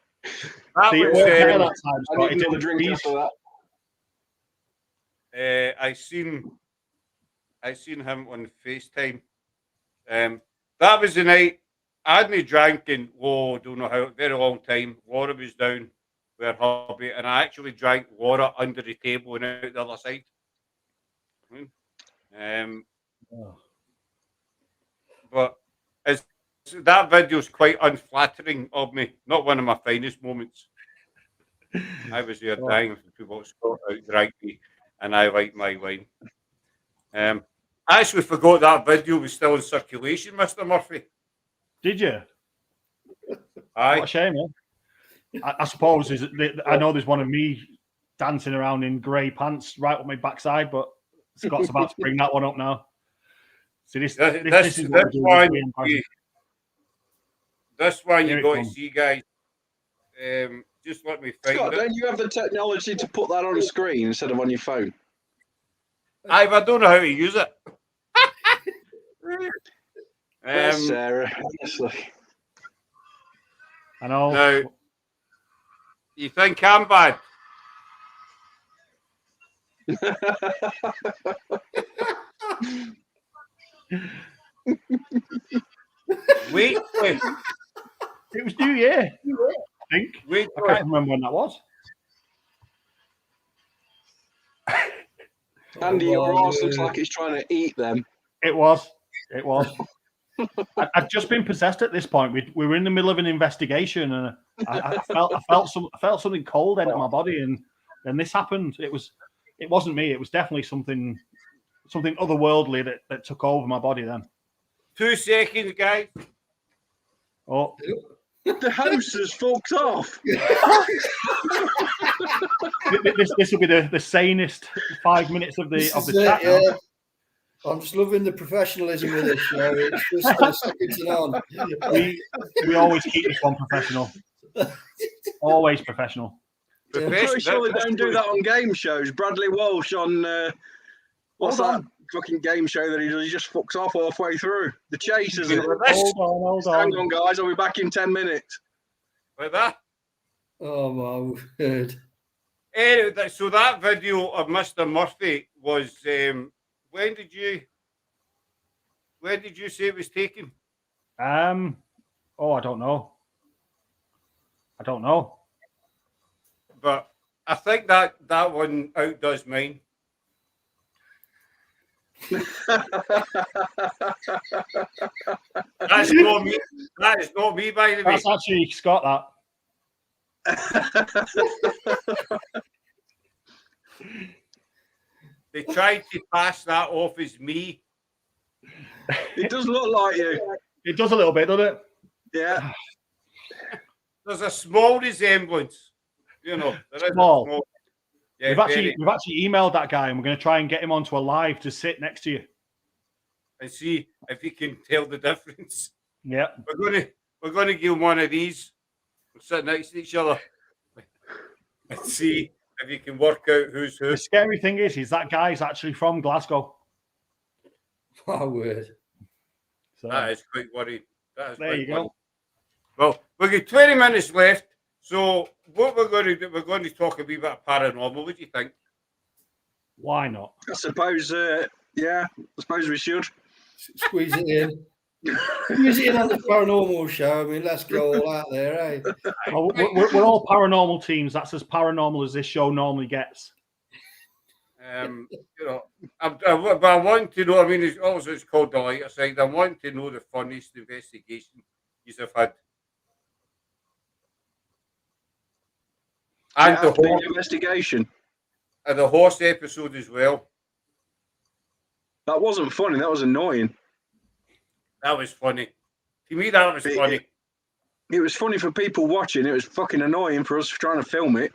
That See, it was, worked out that time, I Scott. need It another didn't drink freeze. after that. I seen him on FaceTime. That was the night I hadn't drank in don't know how very long time. Laura was down with her hubby, and I actually drank water under the table and out the other side. But that video is quite unflattering of me. Not one of my finest moments. I was there dying for people Scott outdrank me, and I like my wine. I actually forgot that video was still in circulation, Mr. Murphy. Did you? Aye. What a shame, eh? I suppose I know there's one of me dancing around in grey pants right up my backside, but Scott's about to bring that one up now. So this is what this one Here you it got to comes. see, guys. Just let me find Scott, it. don't you have the technology to put that on a screen instead of on your phone? I don't know how to use it. Sarah, honestly. I know. Now, you think I'm bad? Wait. It was New Year, I think. Wait. I can't remember when that was. Andy, your arse looks like it's trying to eat them. It was. I'd just been possessed at this point. We were in the middle of an investigation, and I felt something cold enter my body, and this happened. It wasn't me. It was definitely something otherworldly that took over my body then. 2 seconds, guys. Oh, The house has fucked off. this will be the sanest 5 minutes of the chat. Yeah. I'm just loving the professionalism of this show. It's just second to none. We always keep this one professional. Always professional. I'm pretty sure they don't do that on game shows. Bradley Walsh on what's that fucking game show that he does? He just fucks off halfway through. The Chase, isn't it? Hold on. Hang on, guys. I'll be back in 10 minutes. Like that. Oh my word! Anyway, so that video of Mr. Murphy was when did you say it was taken? I don't know. But I think that one outdoes mine. That's not me. That is not me, by the way. That's actually Scott. They tried to pass that off as me. It does look like you. It does a little bit, doesn't it? Yeah. There's a small resemblance, you know. There is Small. a small. Yeah, we've actually emailed that guy, and we're going to try and get him onto a live to sit next to you and see if he can tell the difference. Yeah, we're going to give him one of these. We'll sit next to each other and see if you can work out who's who. The scary thing is that guy's actually from Glasgow. My word. So That is quite worrying. That is there quite you worrying. go. Well, we've got 20 minutes left. So what we're going to do, we're going to talk a wee bit of paranormal. What do you think? Why not? I suppose, yeah, I suppose we should. Squeeze it in. Squeeze it in on the paranormal show. I mean, let's go all out there, eh? Well, we're all paranormal teams. That's as paranormal as this show normally gets. You know, but I want to know. I mean, it's called the lighter side. I want to know the funniest investigation you have had, and The investigation. the horse episode as well. That wasn't funny. That was annoying. That was funny. To me, that was funny. It was funny for people watching. It was fucking annoying for us trying to film it.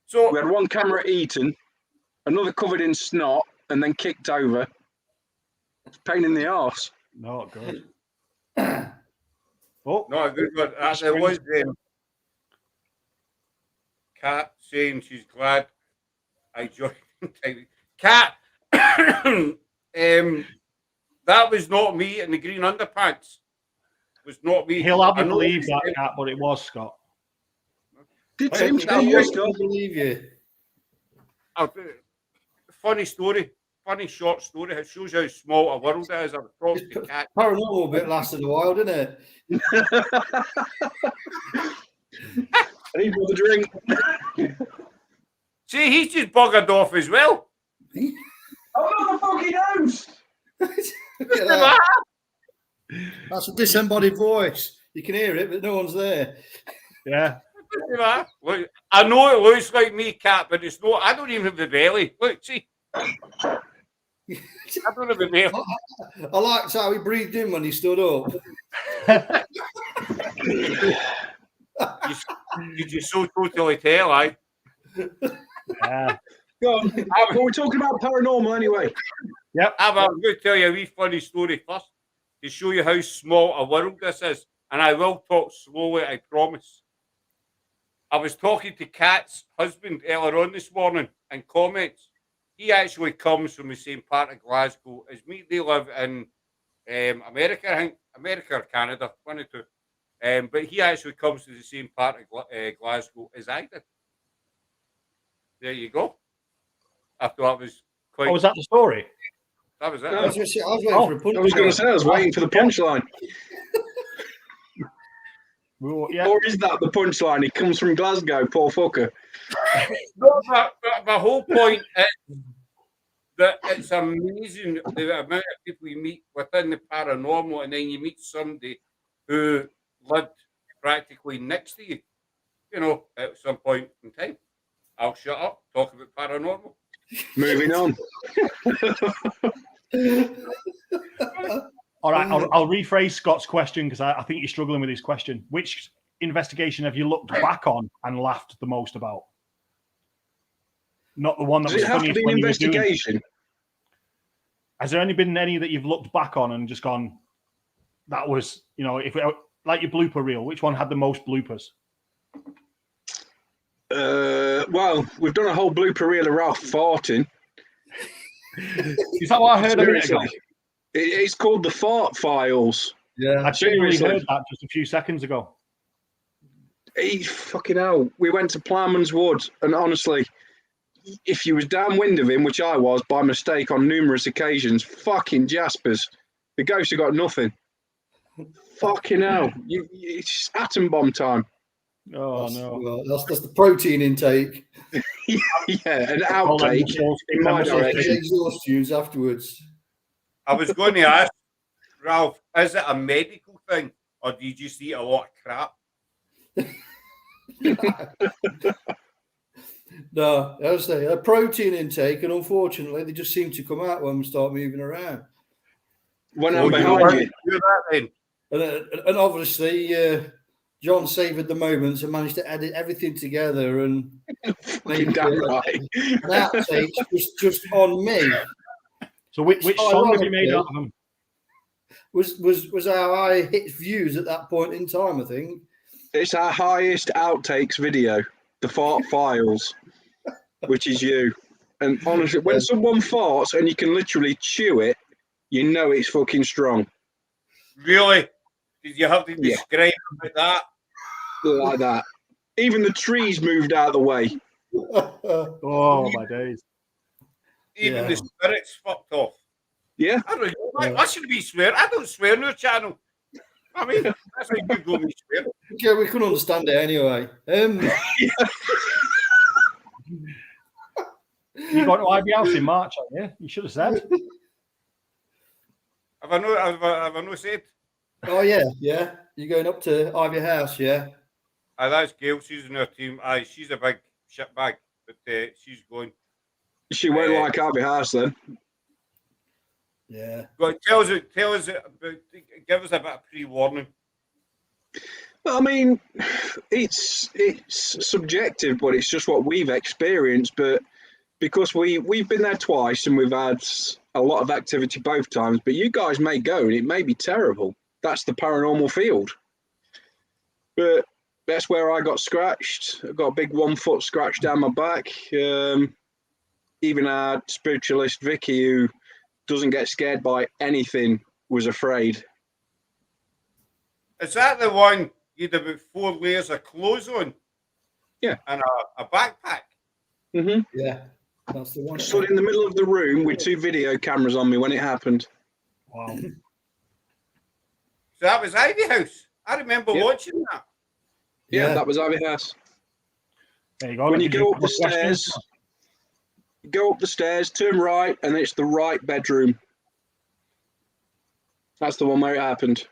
So we had one camera eaten, another covered in snot, and then kicked over. It's a pain in the arse. Not good. Oh, not a good one. There was Kat saying she's glad I joined. Kat, that was not me in the green underpants. It was not me. He'll have to believe that, Kat, but it was Scott. Did Tim say you, Scott? Believe you. Funny story. Funny short story. It shows how small a world it is. I was talking to Kat. Paranormal bit lasted a while, didn't it? I need more to drink. See, he's just buggered off as well. I'm not the fucking host. Look at that. That's a disembodied voice. You can hear it, but no one's there. Yeah. Look, I know it looks like me, Kat, but it's not. I don't even have the belly. Look, see. I don't have the belly. I liked how he breathed in when he stood up. You just so totally tell, I. Yeah. Go on. But we're talking about paranormal anyway. Yep. I'm going to tell you a wee funny story first to show you how small a world this is. And I will talk slowly, I promise. I was talking to Kat's husband earlier on this morning in comments. He actually comes from the same part of Glasgow as me. They live in America, I think. America or Canada, one or two. But he actually comes to the same part of Glasgow as I did. There you go. I thought it was quite... Oh, was that the story? That was it. I was waiting for a punchline. I was going to say, I was waiting for the punchline. Yeah. Or is that the punchline? He comes from Glasgow, poor fucker. No, my whole point is that it's amazing the amount of people you meet within the paranormal, and then you meet somebody who lived practically next to you, you know, at some point in time. I'll shut up, talk about paranormal. Moving on. All right, I'll rephrase Scott's question because I think you're struggling with his question. Which investigation have you looked back on and laughed the most about? Not the one that was funniest when you were doing. Investigation? Has there only been any that you've looked back on and just gone, that was, you know, if like your blooper reel, which one had the most bloopers? Well, we've done a whole blooper reel of Ralph farting. Is that what I heard a minute ago? It's called the Fart Files. Yeah, I genuinely heard that just a few seconds ago. Fucking hell. We went to Plowman's Wood, and honestly, if you was downwind of him, which I was by mistake on numerous occasions, fucking Jaspers, the ghost have got nothing. Fucking hell. It's atom bomb time. Oh, no. Well, that's the protein intake. Yeah, an outtake in my direction. Exhaust tubes afterwards. I was going to ask, Ralph, is it a medical thing or do you just eat a lot of crap? No, I was saying a protein intake, and unfortunately, they just seem to come out when we start moving around. When I'm behind you. And obviously, John savoured the moments and managed to edit everything together and make that takes was just on me. So which song have you made out of them? Was how I hit views at that point in time, I think. It's our highest outtakes video, the Fart Files, which is you. And honestly, when someone farts and you can literally chew it, you know it's fucking strong. Really? Did you have to describe it like that? Like that. Even the trees moved out of the way. Oh, my days. Even the spirits fucked off. Yeah. I don't know. Why should we swear? I don't swear on your channel. I mean, that's how you go me swear. Yeah, we couldn't understand it anyway. You going to Ivy House in March, aren't you? You should have said. Have I no said? Oh, yeah. You're going up to Ivy House, yeah? That's Gail. She's in our team. She's a big shit bag, but she's going. She won't like Ivy House then. Yeah. Go tell us, give us a bit of pre-warning. I mean, it's subjective, but it's just what we've experienced. But because we've been there twice and we've had a lot of activity both times, but you guys may go and it may be terrible. That's the paranormal field. But that's where I got scratched. I got a big 1 foot scratch down my back. Even our spiritualist Vicky, who doesn't get scared by anything, was afraid. Is that the one you had about 4 layers of clothes on? Yeah. And a backpack? Mm-hmm. Yeah. That's the one. Stood in the middle of the room with 2 video cameras on me when it happened. Wow. So that was Ivy House. I remember watching that. Yeah, that was Ivy House. There you go. When you go up the stairs, turn right, and it's the right bedroom. That's the one where it happened.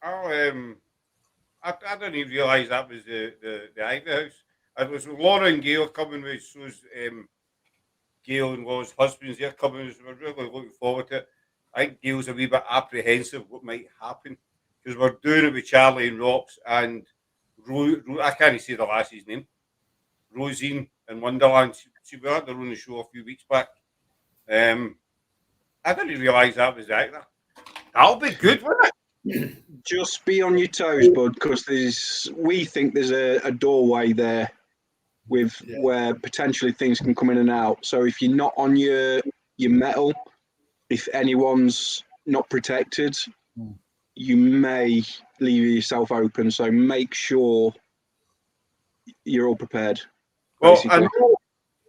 Oh, I didn't even realise that was the Ivy House. It was Laura and Gail coming with Sue's Gail and Laura's husbands. They're coming. So we're really looking forward to it. I think Gail's a wee bit apprehensive what might happen because we're doing it with Charlie and Rox and I can't say the lassie's name. Rosine in Wonderland. She was at their own show a few weeks back. I didn't realise that was that. That'll be good, won't it? Just be on your toes, bud, because we think there's a doorway there with where potentially things can come in and out. So if you're not on your metal, if anyone's not protected, you may leave yourself open. So make sure you're all prepared. Well,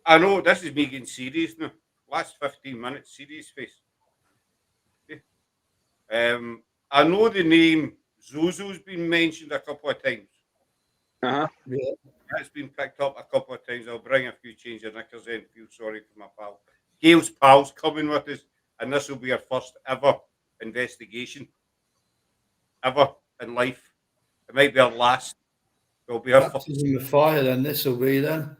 I know this is me getting serious now. Last 15 minutes, serious face. I know the name Zozo's been mentioned a couple of times. Uh-huh. Yeah. That's been picked up a couple of times. I'll bring a few change of knickers in. Feel sorry for my pal. Gail's pal's coming with us, and this will be our first ever investigation. Ever in life. It might be our last. It'll be our first. Baptism of fire, then this will be then.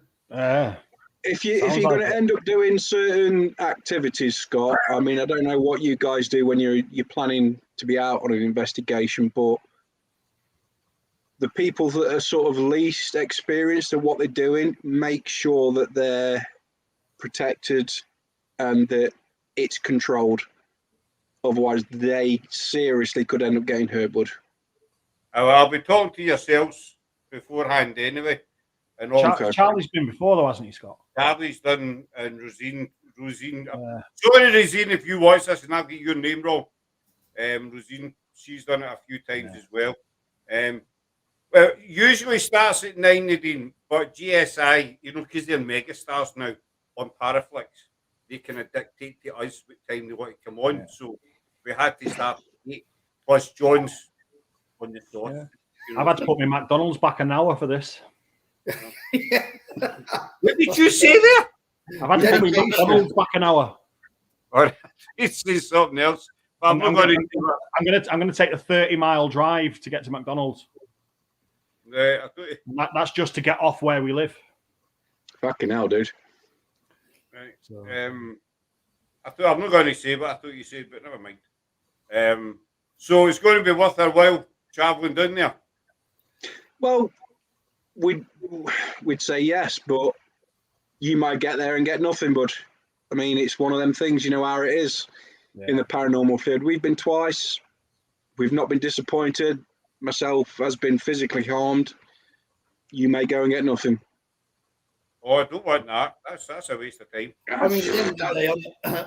If you're going to end up doing certain activities, Scott, I mean, I don't know what you guys do when you're planning to be out on an investigation, but the people that are sort of least experienced at what they're doing, make sure that they're protected and that it's controlled. Otherwise, they seriously could end up getting hurt, bud. I'll be talking to yourselves beforehand anyway. And Charlie's been before, though, hasn't he, Scott? Charlie's done, and Rosine. Sorry, Rosine, if you watch this and I'll get your name wrong. Rosine, she's done it a few times as well. Well, usually starts at 9, Nadine, but GSI, because they're megastars now on Paraflix, they kind of dictate to us what time they want to come on. So we had to start at 8, plus John's on the dot. I've had to put my McDonald's back an hour for this. What did you say there? I've had to put my McDonald's back an hour. All right, it's something else. I'm going to take a 30-mile drive to get to McDonald's. That's just to get off where we live. Fucking hell, dude. Right. So. I'm not going to say what I thought you said, but never mind. So it's going to be worth our while travelling down there. Well, we'd say yes, but you might get there and get nothing, bud. I mean, it's one of them things, you know how it is in the paranormal field. We've been twice. We've not been disappointed. Myself has been physically harmed. You may go and get nothing. Oh, I don't want that. That's a waste of time. I mean, at the end of the day,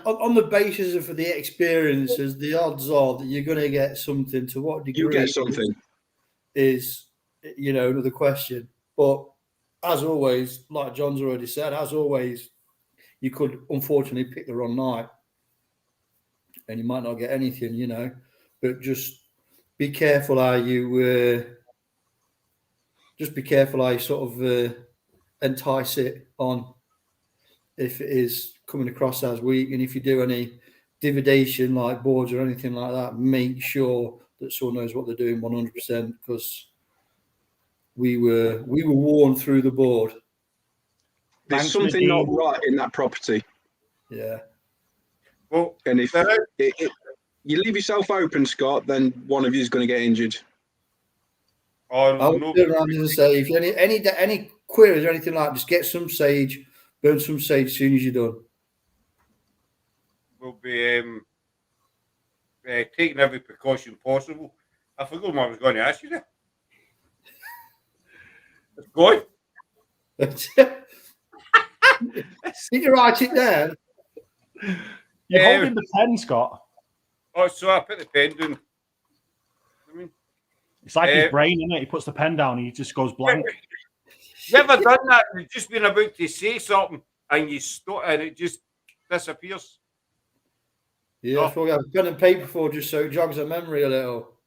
on the basis of the experiences, the odds are that you're going to get something. To what degree You get something is another question. But as always, like John's already said, as always, you could unfortunately pick the wrong night, and you might not get anything. But just be careful how you. Just be careful how you sort of entice it on. If it is coming across as weak, and if you do any dividation like boards or anything like that, make sure that someone knows what they're doing 100%, because we were worn through the board. There's something not right in that property. Yeah. Well, and if you leave yourself open, Scott, then one of you is going to get injured. I would turn around and say, if you any queries or anything like that, just get some sage, burn some sage as soon as you're done. We'll be taking every precaution possible. I forgot what I was going to ask you there. It's going. Did you write it down? You're holding the pen, Scott. Oh, so I put the pen down. It's like his brain, isn't it? He puts the pen down and he just goes blank. You ever done that? You've just been about to say something and you stop and it just disappears. Yeah, that's what we have pen and paper for, just so it jogs our memory a little.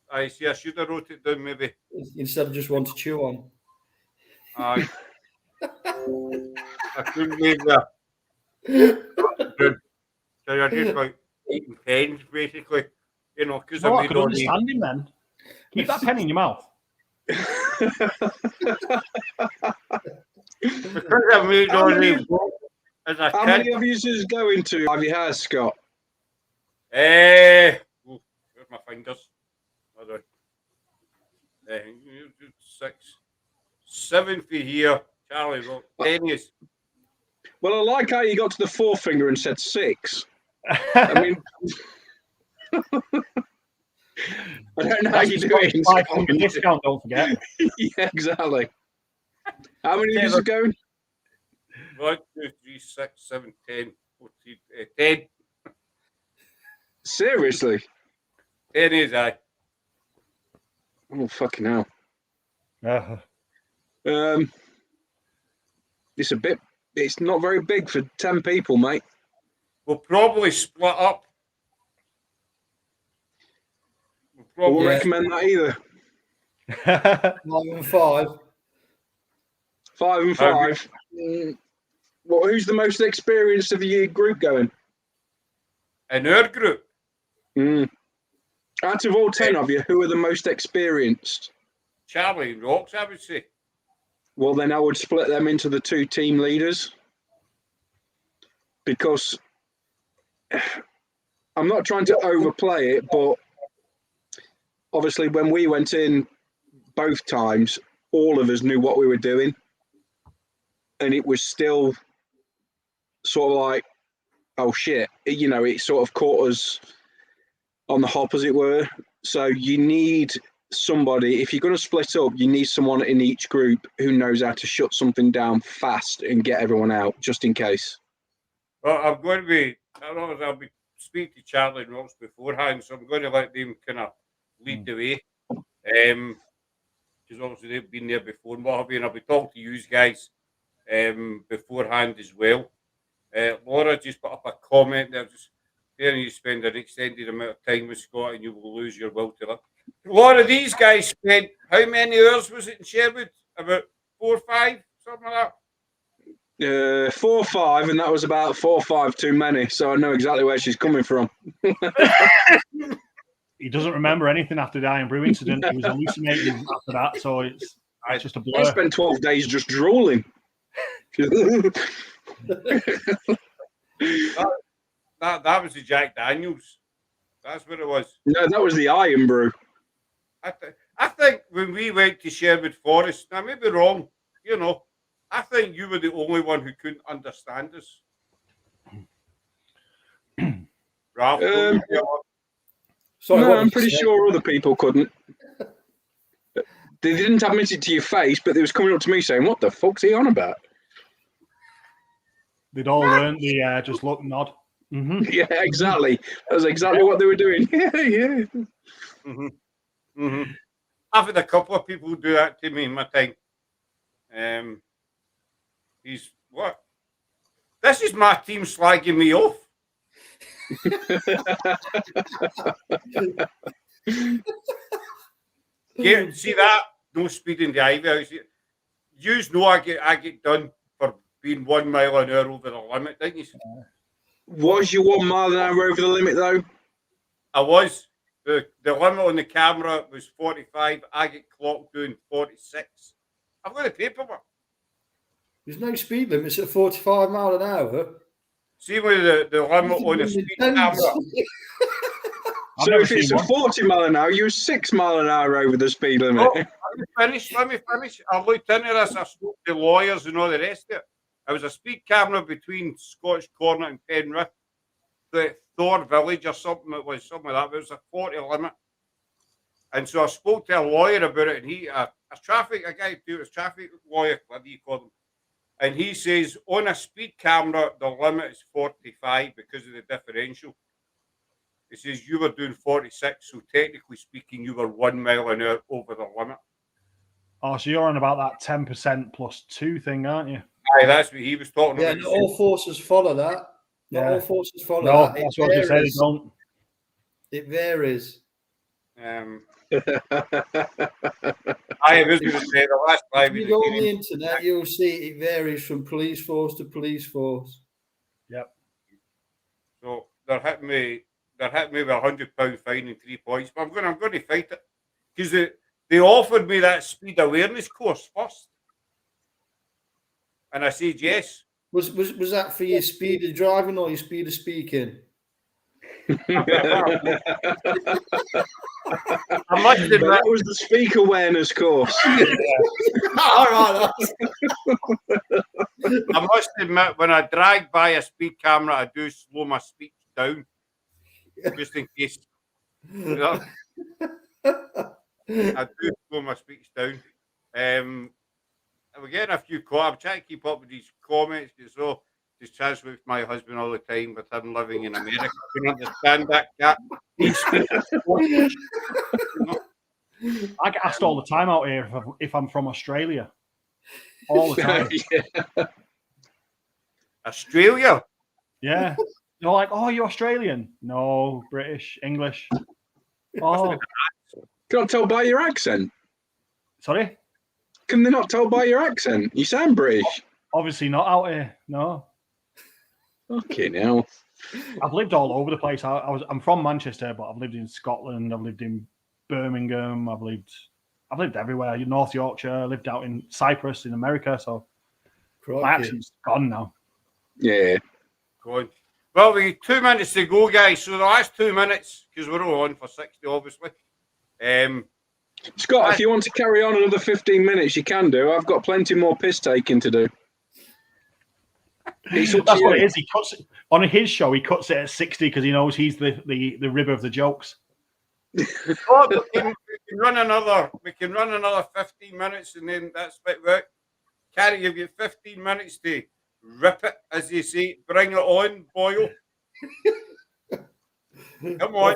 I see. I should have wrote it down maybe. Instead of just one to chew on. I couldn't believe that. Good. So you're just like eating pens, basically. Because I could understand him then. Keep that pen in your mouth. Because I made all these as a How many of you is going to have you had, Scott? Where's my fingers? Hold on. 6, 7 for here. Charlie, look, 10 is. Well, I like how you got to the forefinger and said 6. I mean, I don't know how you do it. Discount, don't forget. Yeah, exactly. How many of you are going? 1, 2, 3, 6, 7, 10, 14, 10. Seriously? 10 is I. Oh, fucking hell. It's not very big for 10 people, mate. We'll probably split up. I wouldn't recommend that either. 5 and 5. 5 and 5. Well, who's the most experienced of your group going? In our group? Out of all 10 of you, who are the most experienced? Charlie and Rocks, I would say. Well, then I would split them into the 2 team leaders. Because I'm not trying to overplay it, but obviously when we went in both times, all of us knew what we were doing. And it was still sort of like, oh shit, it sort of caught us on the hop, as it were. So you need somebody, if you're going to split up, you need someone in each group who knows how to shut something down fast and get everyone out, just in case. Well, I'll be speaking to Charlie and Rocks beforehand, so I'm going to let them kind of lead the way. Because obviously they've been there before and what have you, and I'll be talking to you guys beforehand as well. Laura just put up a comment there, just hearing you spend an extended amount of time with Scott and you will lose your will to live. Laura, these guys spent how many hours was it in Sherwood? About 4 or 5, something like that? 4 or 5, and that was about 4 or 5 too many, so I know exactly where she's coming from. He doesn't remember anything after the Iron Brew incident. He was hallucinating after that, so it's just a blur. I spent 12 days just drooling. that was the Jack Daniels. That's what it was. No, that was the Iron Brew. I think when we went to Sherwood Forest, now I may be wrong, I think you were the only one who couldn't understand us. Ralph, no, I'm pretty sure other people couldn't. They didn't admit it to your face, but they was coming up to me saying, "What the fuck's he on about?" They'd all learned the just look, nod. Mm-hmm. Yeah, exactly. That was exactly what they were doing. Yeah. Mm-hmm. Mm-hmm. I've had a couple of people do that to me in my time. He's what? This is my team slagging me off. See that? No speeding the ivy. You know I get done for being 1 mile an hour over the limit, didn't you? Was you 1 mile an hour over the limit though? I was. The limit on the camera was 45. I get clocked doing 46. I've got the paperwork. There's no speed limits at 45 mile an hour. See with the limit on the speed camera. So if it's a 40 mile an hour, you're 6 mile an hour over the speed limit. Oh, let me finish. I looked into this. I spoke to lawyers and all the rest of it. It was a speed camera between Scotch Corner and Penrith, the Thor Village or something. It was something like that. But it was a 40 limit. And so I spoke to a lawyer about it, and he, a guy who was traffic lawyer, what do you call them? And he says on a speed camera, the limit is 45 because of the differential. He says you were doing 46, so technically speaking, you were 1 mile an hour over the limit. Oh, so you're on about that 10% plus 2 thing, aren't you? Aye, that's what he was talking about. Yeah, not all forces follow that. Not all forces follow that. That's what you said. Don't. It varies. I was going to say the last time. If you go on the internet, you'll see it varies from police force to police force. Yep. So they're hitting me with £100 fine and 3 points. But I'm going to fight it because they offered me that speed awareness course first, and I said yes. Was that for your speed of driving or your speed of speaking? I must admit, that was the speak awareness course. All right. I must admit, when I drive by a speed camera, I do slow my speech down, just in case. You know? I do slow my speech down. We're getting a few calls. I'm trying to keep up with these comments. So just chance with my husband all the time, but I'm living in America. I can understand that, cat. I get asked all the time out here if I'm from Australia. All the time. Yeah. Australia? Yeah. They're like, oh, you're Australian? No, British, English. Oh. Can't tell by your accent. Sorry? Can they not tell by your accent? You sound British. Obviously not out here. No. Okay, now. I've lived all over the place. I'm from Manchester, but I've lived in Scotland. I've lived in Birmingham. I've lived everywhere. North Yorkshire. I lived out in Cyprus in America. So my accent's gone now. Yeah. Good. Well, we got 2 minutes to go, guys. So the last 2 minutes, because we're all on for 60, obviously. Scott, if you want to carry on another 15 minutes, you can do. I've got plenty more piss taking to do. That's what it is. He cuts it on his show. He cuts it at 60 because he knows he's the rib of the jokes. Oh, we can run another 15 minutes, and then that's it. Work. Carrie, you've got 15 minutes to rip it, as they say. Bring it on, Boyle. Come on.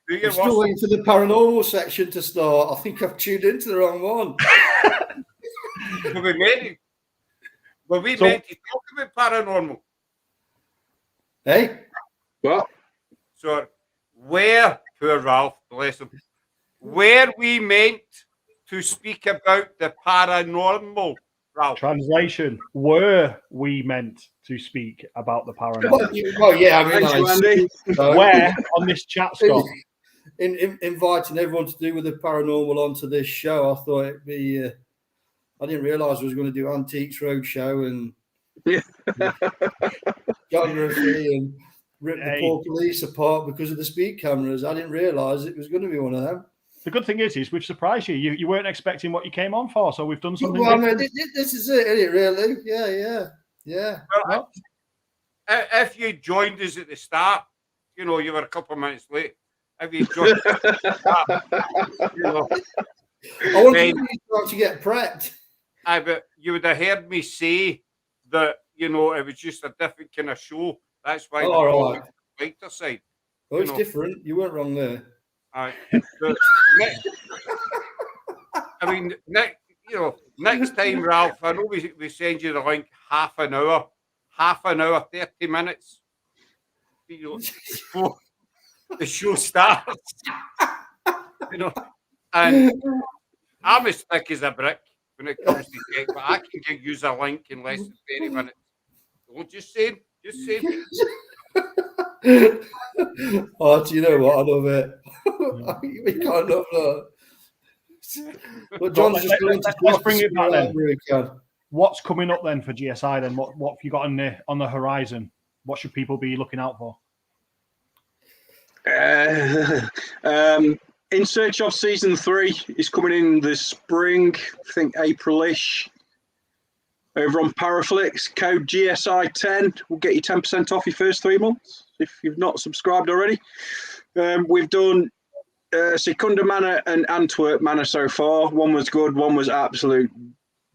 I'm still waiting for the paranormal section to start. I think I've tuned into the wrong one. Were we meant to talk about paranormal? Hey? What? So, poor Ralph, bless him, were we meant to speak about the paranormal, Ralph? Translation, were we meant to speak about the paranormal? Oh, yeah, I mean, where on this chat, Scott? In inviting everyone to do with the paranormal onto this show, I thought it'd be... I didn't realise I was going to do Antiques Roadshow and geography and rip the poor police apart because of the speed cameras. I didn't realise it was going to be one of them. The good thing is we've surprised you. You weren't expecting what you came on for, so we've done something. Well, I mean, this is it, isn't it, really? Yeah. Well, if you joined us at the start, you were a couple of minutes late. If you joined us at the start, I wanted to get prepped. But you would have heard me say that you know, it was just a different kind of show. That's why Oh, they right. call it the fighter side. Oh, it's different. You weren't wrong there. I mean, next time, Ralph, I know we send you the link half an hour, 30 minutes, you know, before the show starts. You know, and I'm as thick as a brick when it comes to tech, but I can give you a link in less than 30 minutes. Oh, just saying. Oh, do you know what? I love it. We can't love that. But John's just going to let's bring it back then. Really can. What's coming up then for GSI then? What have you got on the horizon? What should people be looking out for? In Search of Season 3 is coming in the spring, I think April-ish. Over on Paraflix, code GSI10 will get you 10% off your first 3 months if you've not subscribed already. We've done Secunda Manor and Antwerp Manor so far. One was good, one was absolute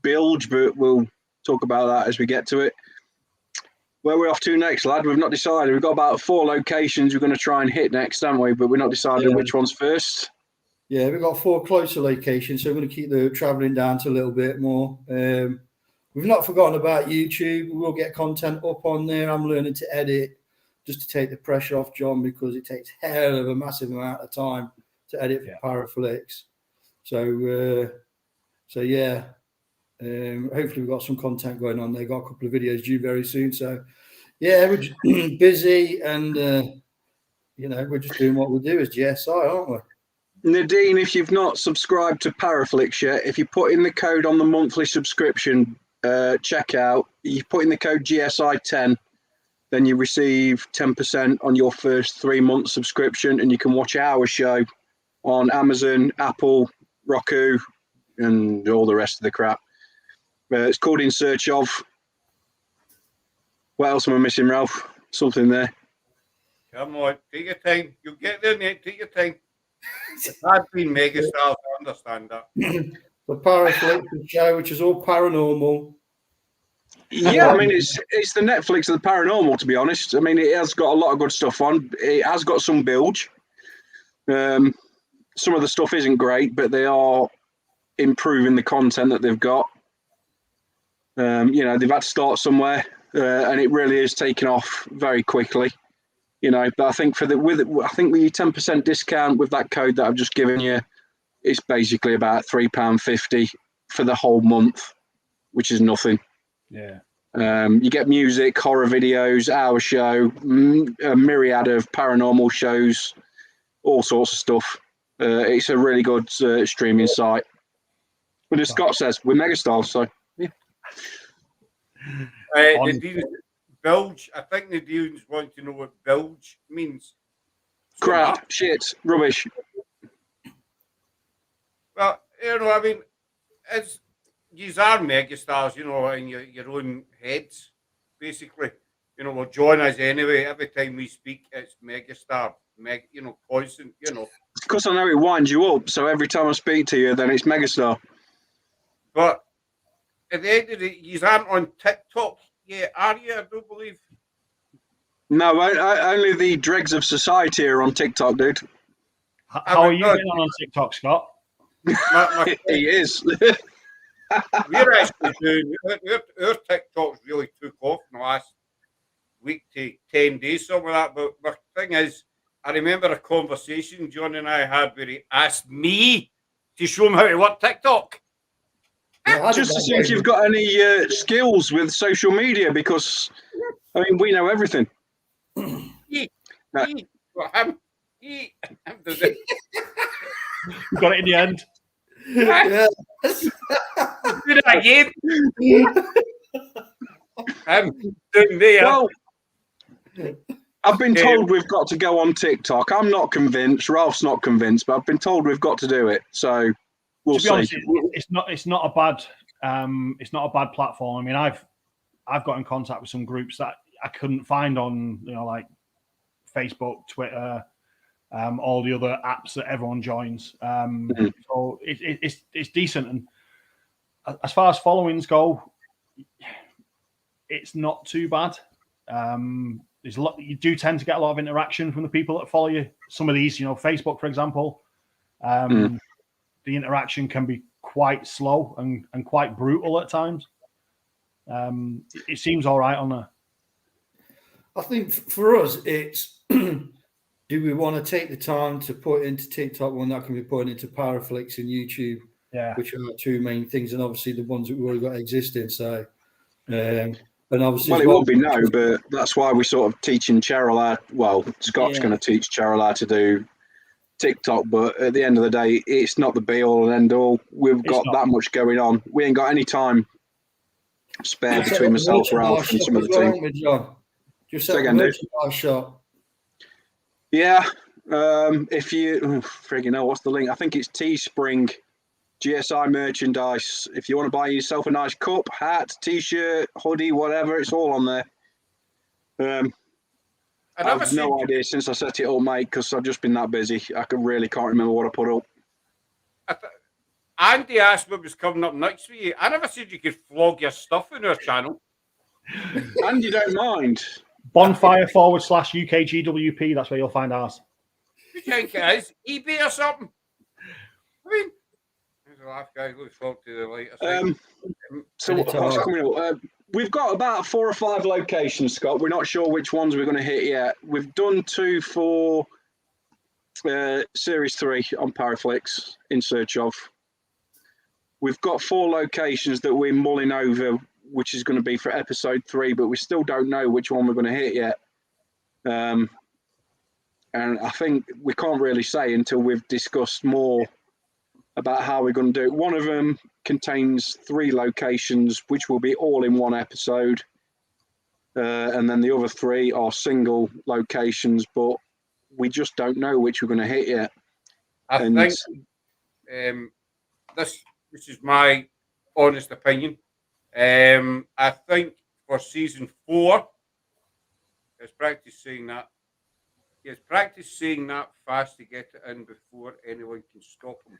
bilge, but we'll talk about that as we get to it. Where we're off to next, lad, we've not decided. We've got about 4 locations we're going to try and hit next, haven't we? But we're not decided which one's first. Yeah, we've got 4 closer locations, so we're going to keep the travelling down to a little bit more. We've not forgotten about YouTube. We will get content up on there. I'm learning to edit just to take the pressure off John because it takes hell of a massive amount of time to edit for Paraflix. So yeah. Hopefully we've got some content going on. They've got a couple of videos due very soon. So yeah, we're just busy and we're just doing what we do as GSI, aren't we? Nadine, if you've not subscribed to Paraflix yet, if you put in the code on the monthly subscription checkout, you put in the code GSI10, then you receive 10% on your first 3 month subscription, and you can watch our show on Amazon, Apple, Roku, and all the rest of the crap. It's called In Search Of. What else am I missing, Ralph? Something there. Come on, take your time. You'll get there, mate. Take your time. I've been megastars, I understand that. The Paraflix show, which is all paranormal. Yeah, I mean, it's the Netflix of the paranormal, to be honest. I mean, it has got a lot of good stuff on. It has got some bilge. Some of the stuff isn't great, but they are improving the content that they've got. They've had to start somewhere, and it really is taking off very quickly. But I think with your 10% discount with that code that I've just given you, it's basically about £3.50 for the whole month, which is nothing. Yeah. You get music, horror videos, our show, a myriad of paranormal shows, all sorts of stuff. It's a really good streaming site. But as Scott says, we're megastars, so yeah. Bilge. I think the dudes want to know what bilge means. Crap, shit, rubbish. Well, I mean, you are megastars, in your own heads, basically. Well, join us anyway. Every time we speak, it's megastar, constant, Because I know it winds you up, so every time I speak to you, then it's megastar. But at the end of the day, you aren't on TikTok yet, are you? I don't believe. No, only the dregs of society are on TikTok, dude. How are you getting on TikTok, Scott? He is. We're actually doing our TikTok's really took off in the last week to 10 days, something like that. But the thing is, I remember a conversation John and I had where he asked me to show him how to work TikTok. Just to see if you've got any skills with social media, because we know everything. You got it in the end. Yeah. Do it again. I'm doing there. Well, I've been told we've got to go on TikTok. I'm not convinced. Ralph's not convinced, but I've been told we've got to do it. So we'll see. Honest, it's not a bad platform. I mean, I've got in contact with some groups that I couldn't find on like Facebook, Twitter, all the other apps that everyone joins. So it's decent. And as far as followings go, it's not too bad. There's a lot. You do tend to get a lot of interaction from the people that follow you. Some of these, Facebook, for example, the interaction can be quite slow and quite brutal at times. It seems all right on there. I think for us, it's do we want to take the time to put into TikTok one that can be put into Paraflix and YouTube, which are the two main things, and obviously the ones that we've already got existing. So, and obviously, it won't be no, but that's why we sort of teaching Cheryl how. Well, Scott's going to teach Cheryl how to do TikTok, but at the end of the day, it's not the be all and end all. We've got that much going on. We ain't got any time spare between myself, Ralph, and some of the team. John. Just set a merchandise shop. Yeah. If you friggin' hell, what's the link? I think it's Teespring GSI merchandise. If you want to buy yourself a nice cup, hat, t-shirt, hoodie, whatever, it's all on there. I have no idea since I set it up, mate, because I've just been that busy. I really can't remember what I put up. Andy asked what was coming up next for you. I never said you could flog your stuff in our channel. And you don't mind. Bonfire/UKGWP, that's where you'll find ours. You think it is? eBay or something? I mean, there's a laugh, guy. Looks forward to the later. So what's coming up? We've got about 4 or 5 locations, Scott. We're not sure which ones we're going to hit yet. We've done 2 for Series 3 on Paraflix, In Search Of. We've got 4 locations that we're mulling over, which is going to be for episode 3, but we still don't know which one we're going to hit yet. And I think we can't really say until we've discussed more about how we're going to do it. One of them contains 3 locations, which will be all in one episode. And then the other 3 are single locations, but we just don't know which we're going to hit yet. I think this is my honest opinion. I think for season 4, let's practice saying that. Yes, practice saying that fast to get it in before anyone can stop him.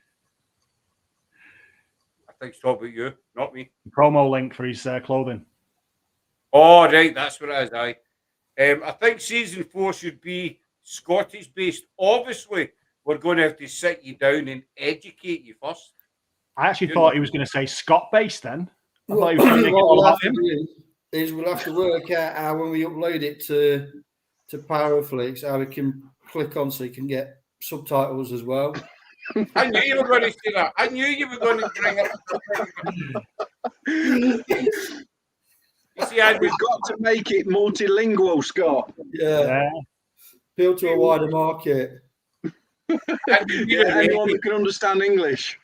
I think it's all about you, not me. Promo link for his clothing. Oh, right, that's what it is. I think season 4 should be Scottish based. Obviously, we're going to have to sit you down and educate you first. I actually thought he was going to say Scott based then. I thought he was What going to we'll all have about to him. do is we'll have to work out how when we upload it to Paraflix, how we can click on so you can get subtitles as well. I knew you were going to say that. I knew you were going to bring it. You see, We've got to make it multilingual, Scott. Yeah. Appeal to a wider market. Anyone that can understand English.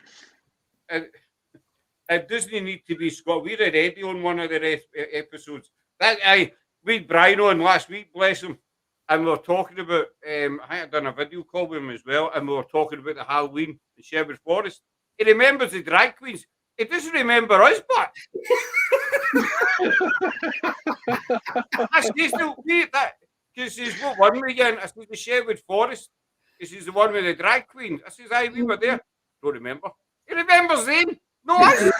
It doesn't need to be Scott. We had Eddie on one of the episodes. We had Brian on last week, bless him. And we were talking about, I think I'd done a video call with him as well, and we were talking about the Halloween in Sherwood Forest. He remembers the drag queens. He doesn't remember us, but I says, no, wait, that, because he says, what one we again? I says, the Sherwood Forest. He says, the one with the drag queen. I says, aye, we were there. Don't remember. He remembers then. No, us.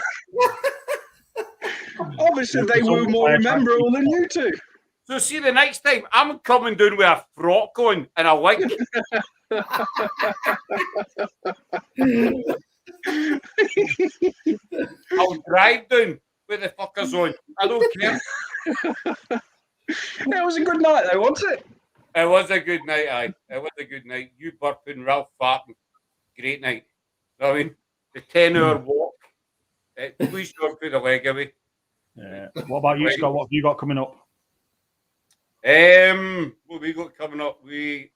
Obviously, they will more memorable than you two. So see, the next time I'm coming down with a frock on and a wig. I'll drive down with the fuckers on. I don't care. It was a good night though, wasn't it? It was a good night, aye. It was a good night. You burping, Ralph farting. Great night. I mean, the 10-hour walk. Please don't put the leg away. Yeah. What about you, Scott? What have you got coming up? What we got coming up? We're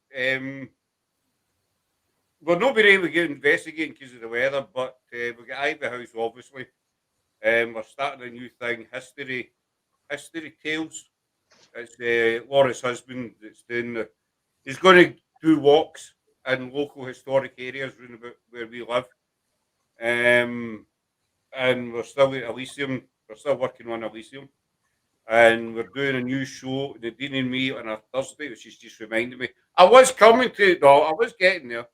not been able to get investigating because of the weather, but we've got Ivy House, obviously. We're starting a new thing, History Tales. It's Laura's husband that's doing he's going to do walks in local historic areas around about where we live. And we're still at Elysium. We're still working on Elysium. And we're doing a new show, Nadine and me, on a Thursday, which is just reminding me. I was getting there.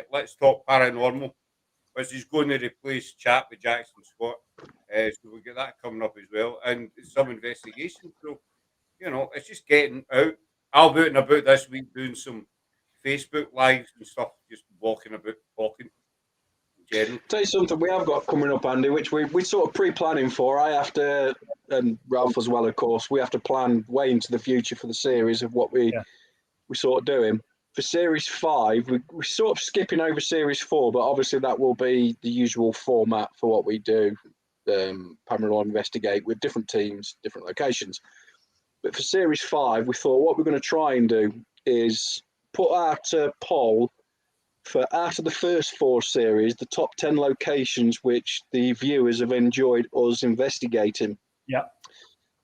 Let's Talk Paranormal. which is going to replace Chat with Jackson Scott. So we'll get that coming up as well, and some investigation. So, you know, it's just getting out. I'll be out and about this week doing some Facebook lives and stuff, just walking about, talking. Tell you something we have got coming up, Andy, which we sort of pre-planning for. I have to, and Ralph as well, of course, we have to plan way into the future for the series of what we sort of doing. For Series 5, we're sort of skipping over Series 4, but obviously that will be the usual format for what we do, Paranormal Investigate, with different teams, different locations. But for Series 5, we thought what we're going to try and do is put out a poll for out of the first 4 series, the top 10 locations which the viewers have enjoyed us investigating. Yeah.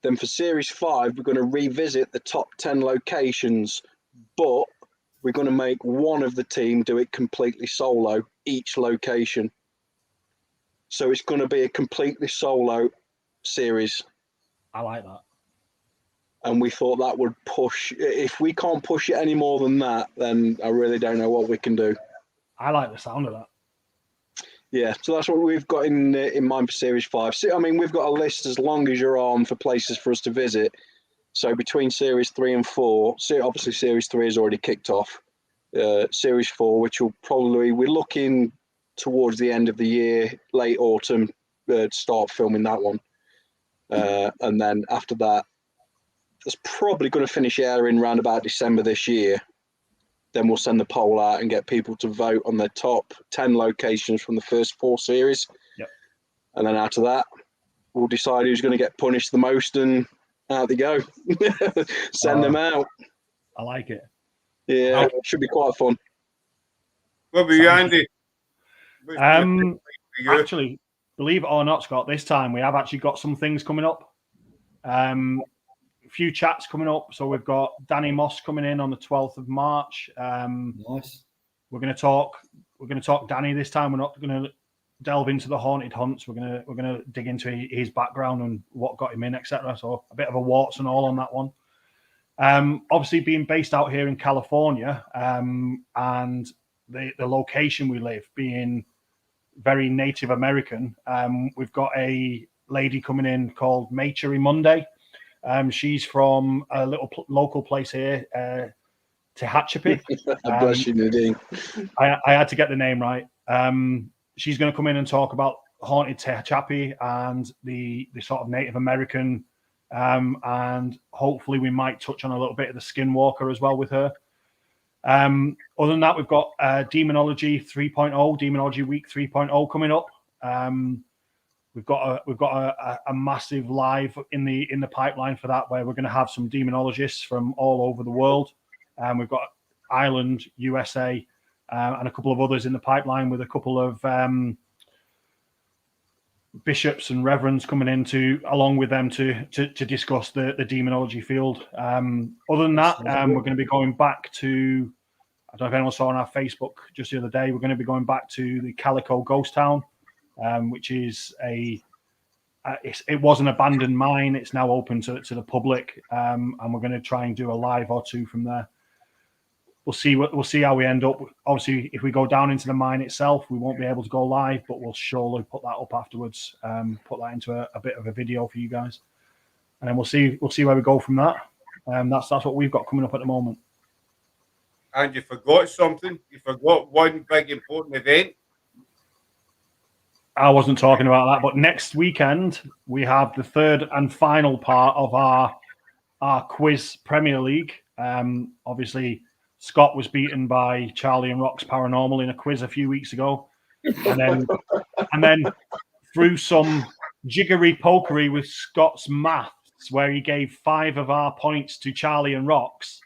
Then for Series 5, we're going to revisit the top 10 locations, but we're going to make one of the team do it completely solo, each location. So it's going to be a completely solo series. I like that. And we thought that would push. If we can't push it any more than that, then I really don't know what we can do. I like the sound of that. Yeah, so that's what we've got in mind for Series 5. I mean, we've got a list as long as your arm for places for us to visit. So between Series 3 and 4, obviously Series 3 has already kicked off. Series 4, which will probably, we're looking towards the end of the year, late autumn, to start filming that one. And then after that, it's probably going to finish airing around about December this year. Then we'll send the poll out and get people to vote on their top 10 locations from the first 4 series. Yep. And then after that, we'll decide who's going to get punished the most, and out they go. Send them out. I like it. Yeah, it should be quite fun. What about you, Andy? Actually, believe it or not, Scott, this time we have actually got some things coming up. Few chats coming up. So we've got Danny Moss coming in on the 12th of March. Nice. We're going to talk Danny this time. We're not going to delve into the haunted hunts. We're going to dig into his background and what got him in, etc. So a bit of a warts and all on that one. Obviously being based out here in California, and the location we live being very Native American, we've got a lady coming in called Machery Monday. She's from a little local place here, Tehachapi. I had to get the name right. She's going to come in and talk about haunted Tehachapi and the sort of Native American, and hopefully we might touch on a little bit of the Skinwalker as well with her. Other than that, we've got Demonology 3.0, Demonology Week 3.0 coming up. We've got a massive live in the pipeline for that, where we're going to have some demonologists from all over the world. We've got Ireland, USA, and a couple of others in the pipeline, with a couple of bishops and reverends coming in along with them to discuss the demonology field. Other than that, we're going to be going back to, I don't know if anyone saw on our Facebook just the other day, we're going to be going back to the Calico Ghost Town, which is it was an abandoned mine. It's now open to the public, and we're going to try and do a live or two from there. We'll see how we end up. Obviously, if we go down into the mine itself, we won't be able to go live, but we'll surely put that up afterwards. Put that into a bit of a video for you guys, and then we'll see where we go from that. That's what we've got coming up at the moment. And you forgot something. You forgot one big important event. I wasn't talking about that, but next weekend we have the third and final part of our quiz Premier League. Obviously, Scott was beaten by Charlie and Rock's Paranormal in a quiz a few weeks ago, and then through some jiggery pokery with Scott's maths, where he gave 5 of our points to Charlie and Rock's,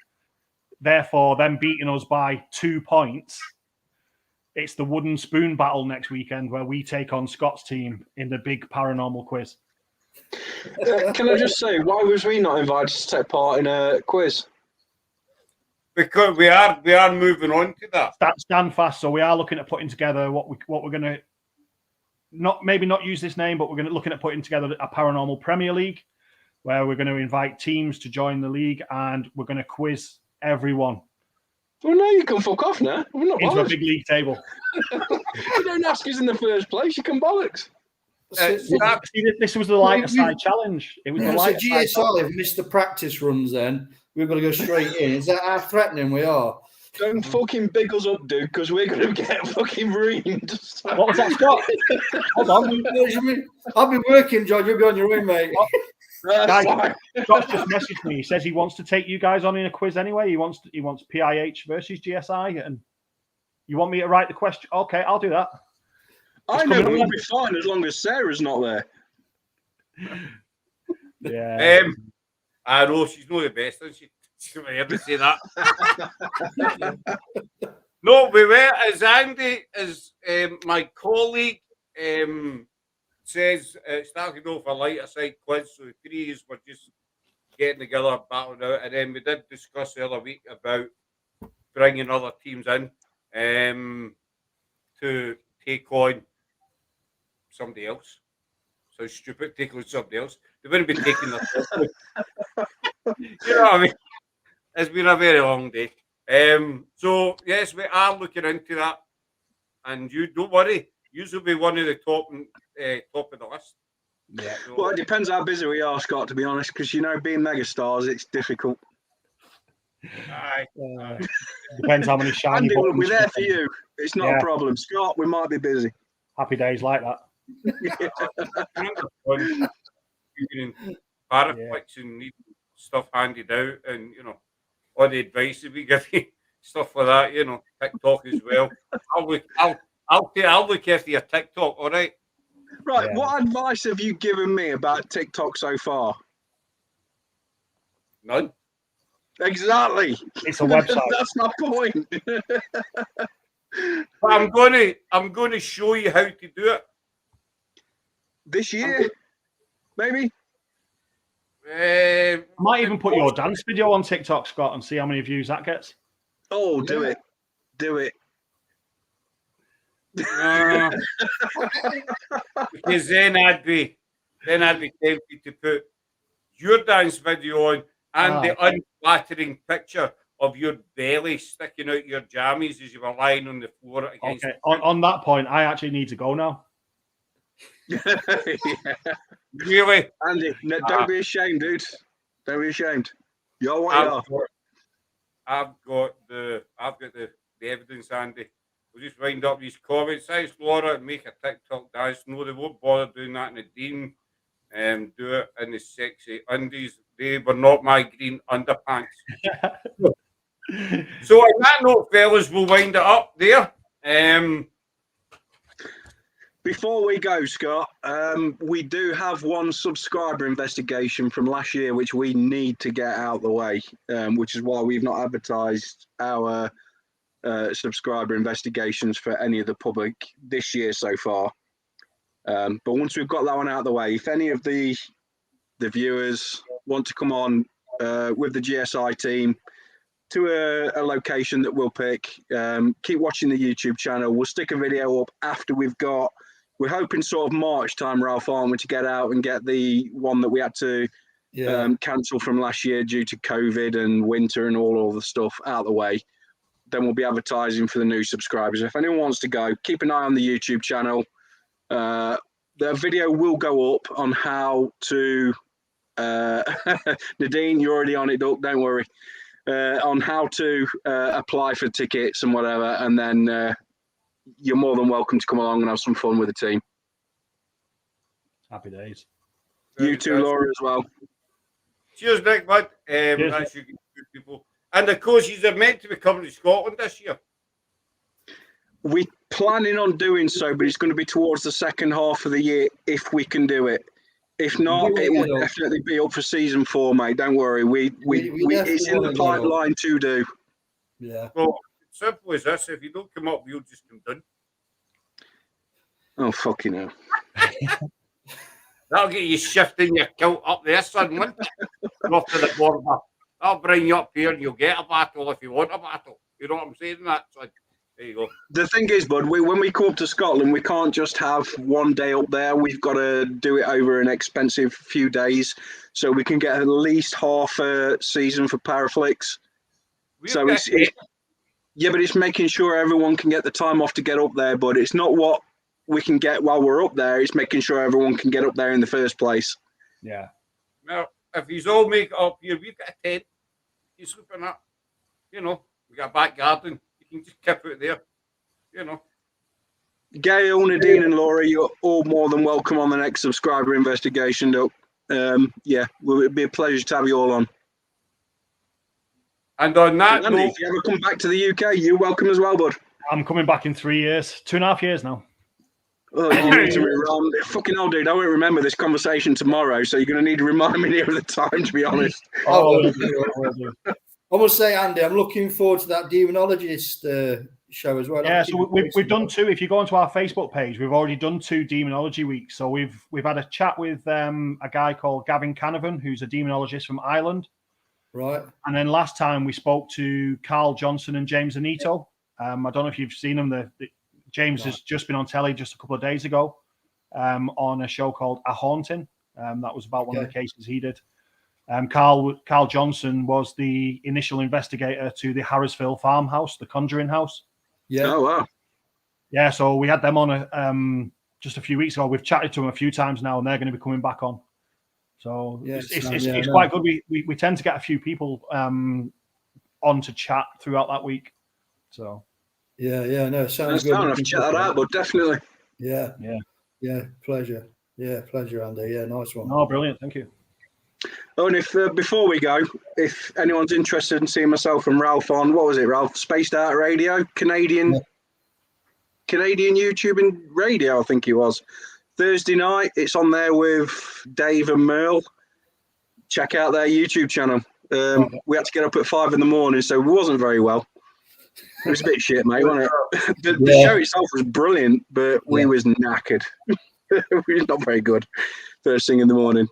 therefore them beating us by 2 points. It's the wooden spoon battle next weekend, where we take on Scott's team in the big paranormal quiz. Can I just say, why was we not invited to take part in a quiz? Because we are moving on to that. Stand fast. So we are looking at putting together what we're going to not use this name, but we're looking at putting together a paranormal Premier League, where we're going to invite teams to join the league, and we're going to quiz everyone Well, no, you can fuck off now. We're not Into a bothered. big league table. You don't ask us in the first place. You can bollocks. See, this was the lighter side challenge. It was the lighter side. GSI have missed the practice runs. Then we've got to go straight in. Is that how threatening we are? Don't fucking big us up, dude, because we're going to get fucking ruined. What was that, Scott? Hold on. I'll be working, George. You'll be on your own, mate. Guys, Scott's just messaged me. He says he wants to take you guys on in a quiz anyway. He wants PIH versus GSI, and you want me to write the question? Okay, I'll do that. I know we'll be fine as long as Sarah's not there. Yeah. I know she's not the best, isn't she? She's not ever say that. No, we were, as Andy, as my colleague says, starting off a lighter side quiz, so the three of us were just getting together, battling out, and then we did discuss the other week about bringing other teams in to take on somebody else. So stupid, take on somebody else. They wouldn't be taking themselves. You know what I mean? It's been a very long day. So yes, we are looking into that, and you don't worry, you will be one of the top of the list. Yeah. Well, it depends how busy we are, Scott. To be honest, because you know, being megastars, it's difficult. Aye. Depends how many shiny. Andy will be there for you. It's not a problem, Scott. We might be busy. Happy days like that. Paraflex and need stuff handed out, and you know, all the advice that we give you, stuff like that. You know, TikTok as well. I'll look after your TikTok. All right. Right. Yeah. What advice have you given me about TikTok so far? None. Exactly. It's a website. That's my point. But I'm gonna show you how to do it this year, maybe. I might even put your dance video on TikTok, Scott, and see how many views that gets. Oh, do it. Because then I'd be tempted to put your dance video on and the unflattering picture of your belly sticking out your jammies as you were lying on the floor against. Okay, on that point, I actually need to go now. Yeah. Really, Andy? No, don't be ashamed, dude. Don't be ashamed. You're what you are. I've got the evidence, Andy. We'll just wind up these comments. Thanks, Laura, and make a TikTok dance. No, they won't bother doing that in the Dean. Do it in the sexy undies. They were not my green underpants. So on that note, fellas, we'll wind it up there. Before we go, Scott, we do have one subscriber investigation from last year, which we need to get out of the way, which is why we've not advertised our subscriber investigations for any of the public this year so far. But once we've got that one out of the way, if any of the viewers want to come on with the GSI team to a location that we'll pick, keep watching the YouTube channel. We'll stick a video up after we're hoping sort of March time, Ralph, aren't we, to get out and get the one that we had to cancel from last year due to COVID and winter and all the stuff out of the way. Then we'll be advertising for the new subscribers. If anyone wants to go, keep an eye on the YouTube channel. The video will go up on how to Nadine, you're already on it, Duck, don't worry. On how to apply for tickets and whatever, and then you're more than welcome to come along and have some fun with the team. Happy days. You too, Laura, as well. Cheers, Nick, bud. That's you good people. And of course, you're meant to be coming to Scotland this year. We're planning on doing so, but it's going to be towards the second half of the year if we can do it. If not, it will definitely be up for season 4, mate. Don't worry. It's in the pipeline to do. Yeah. Well, simple as this. If you don't come up, we'll just come down. Oh, fucking hell. That'll get you shifting your kilt up there, son. Off to the border. I'll bring you up here and you'll get a battle if you want a battle. You know what I'm saying? That, son. There you go. The thing is, bud, when we come up to Scotland, we can't just have one day up there. We've got to do it over an expensive few days so we can get at least half a season for Paraflix. Yeah, but it's making sure everyone can get the time off to get up there, but it's not what we can get while we're up there. It's making sure everyone can get up there in the first place. Yeah. Well, if he's all make it up here, we've got a tent. You sleep in that. You know, we got a back garden. You can just keep it there. You know. Gail, Nadine, and Laura, you're all more than welcome on the next subscriber investigation. Yeah, it'd be a pleasure to have you all on. And on that Andy, note, if you ever come back to the UK, you're welcome as well, bud. I'm coming back in 3 years, 2.5 years now. Oh, you need to remind me. Fucking hell, dude, I won't remember this conversation tomorrow, so you're going to need to remind me near the time, to be honest. I must say, Andy, I'm looking forward to that demonologist show as well. Yeah, so we've done 2. If you go onto our Facebook page, we've already done 2 demonology weeks. So we've had a chat with a guy called Gavin Canavan, who's a demonologist from Ireland. Right. And then last time we spoke to Carl Johnson and James Anito. I don't know if you've seen them. James has just been on telly just a couple of days ago on a show called A Haunting. That was about one of the cases he did. Carl Johnson was the initial investigator to the Harrisville farmhouse, the Conjuring House. Yeah. Oh, wow. Yeah, so we had them on just a few weeks ago. We've chatted to them a few times now, and they're going to be coming back on. So it's quite good. We tend to get a few people on to chat throughout that week. So no, sounds good. I'll have to check that out, but definitely. Yeah, pleasure. Yeah, pleasure, Andy. Yeah, nice one. Oh, brilliant. Thank you. Oh, and if before we go, if anyone's interested in seeing myself and Ralph on, what was it, Ralph? Spaced Out Radio, Canadian YouTube and radio, I think he was. Thursday night, it's on there with Dave and Merle. Check out their YouTube channel. We had to get up at 5 a.m, so it wasn't very well. It was a bit shit, mate, wasn't it? The show itself was brilliant, but we was knackered. We was not very good first thing in the morning.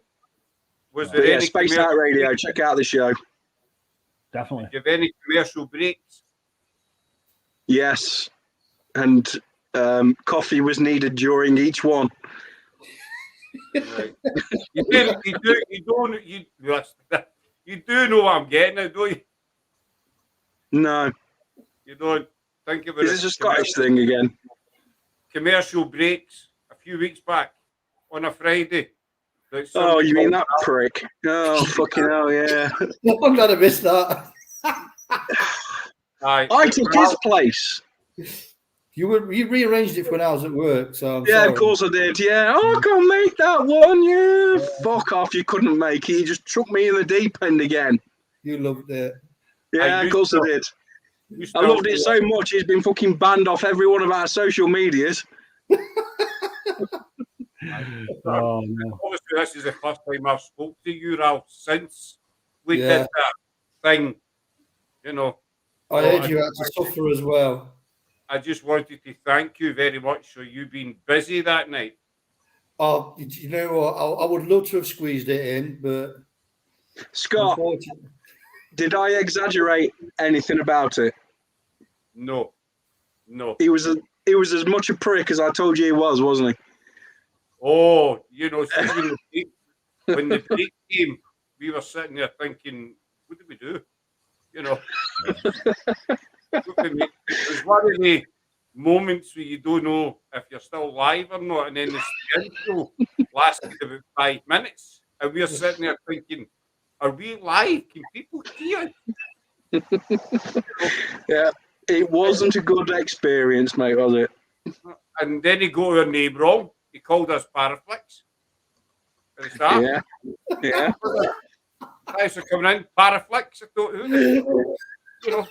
Was there any Spaced Out Radio? Check out the show. Definitely. Give any commercial breaks? Yes, and coffee was needed during each one. Right. You do know what I'm getting at, don't you? No. You don't think about it. Is this a Scottish thing again? Commercial breaks a few weeks back on a Friday. Oh, you mean that prick? Oh, fucking hell, yeah. I'm glad I missed that. I took his place. You rearranged it when I was at work, so I'm yeah, sorry. Of course I did. Yeah, I can't make that one. Yeah, fuck off. You couldn't make it. You just took me in the deep end again. You loved it. Yeah, of course I did. I loved it so much. He's been fucking banned off every one of our social medias. Oh, no. Obviously, this is the first time I've spoke to you, Ralph, since we did that thing. You know, I heard you had to suffer as well. I just wanted to thank you very much for you being busy that night. Oh, you know what? I would love to have squeezed it in, but Scott, did I exaggerate anything about it? No. He was as much a prick as I told you he was, wasn't he? Oh, you know, when the break came, we were sitting there thinking, what did we do? You know, it was one of the moments where you don't know if you're still live or not, and then the intro lasted about 5 minutes, and we're sitting there thinking, are we live? Can people hear? Yeah, it wasn't a good experience, mate, was it? And then he got our name wrong. He called us Paraflix. At the start. Yeah. Thanks for coming in, Paraflix. I thought, you know,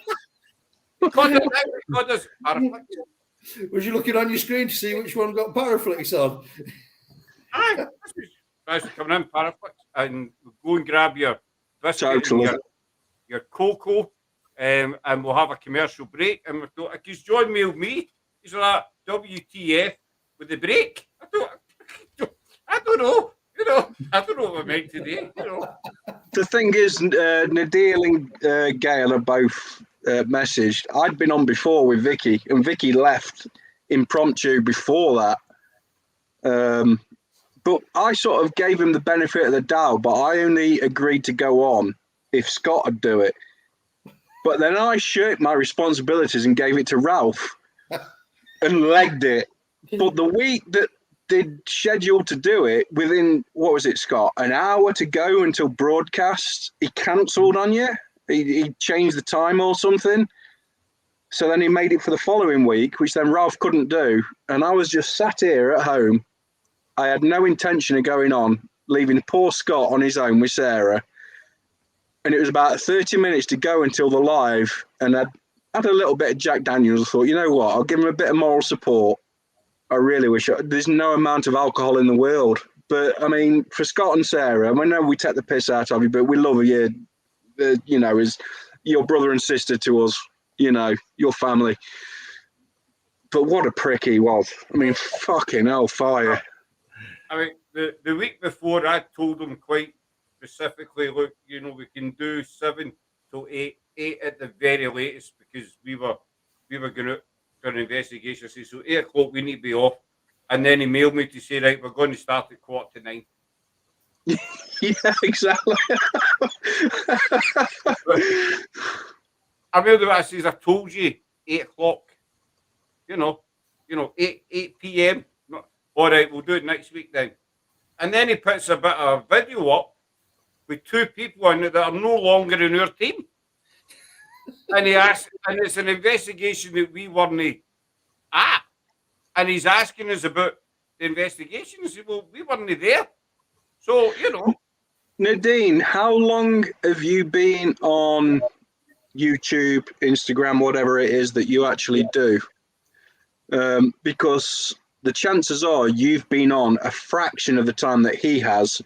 God does Paraflix. Was you looking on your screen to see which one got Paraflix on? Aye. Thanks for coming in, Paraflix. And go and grab your biscuit and your cocoa, and we'll have a commercial break. And we thought, because John mailed me, he's like, WTF with the break. I don't know. You know, I don't know what we're meant today. You know. The thing is, Nadine and Gail are both messaged. I'd been on before with Vicky, and Vicky left impromptu before that. But I sort of gave him the benefit of the doubt, but I only agreed to go on if Scott would do it. But then I shirked my responsibilities and gave it to Ralph and legged it. But the week that they'd scheduled to do it, within, what was it, Scott? An hour to go until broadcast, he cancelled on you. He changed the time or something. So then he made it for the following week, which then Ralph couldn't do. And I was just sat here at home. I had no intention of going on, leaving poor Scott on his own with Sarah. And it was about 30 minutes to go until the live. And I'd had a little bit of Jack Daniels. I thought, you know what? I'll give him a bit of moral support. I really wish. There's no amount of alcohol in the world. But, I mean, for Scott and Sarah, I know we take the piss out of you, but we love you, you know, as your brother and sister to us, you know, your family. But what a prick he was. I mean, fucking hellfire. I mean, the week before, I told him quite specifically, look, you know, we can do 7 till 8 at the very latest, because we were going out for an investigation. So 8 o'clock we need to be off. And then he mailed me to say, right, we're going to start at 8:45. Yeah, exactly. I mailed him, I says, I told you 8 o'clock. You know, 8 p.m. All right, we'll do it next week then. And then he puts a bit of video up with 2 people in it that are no longer in our team. And he asked, and it's an investigation that we weren't at. And he's asking us about the investigation. I said, well, we weren't there. So, you know. Nadine, how long have you been on YouTube, Instagram, whatever it is that you actually do? Because the chances are you've been on a fraction of the time that he has,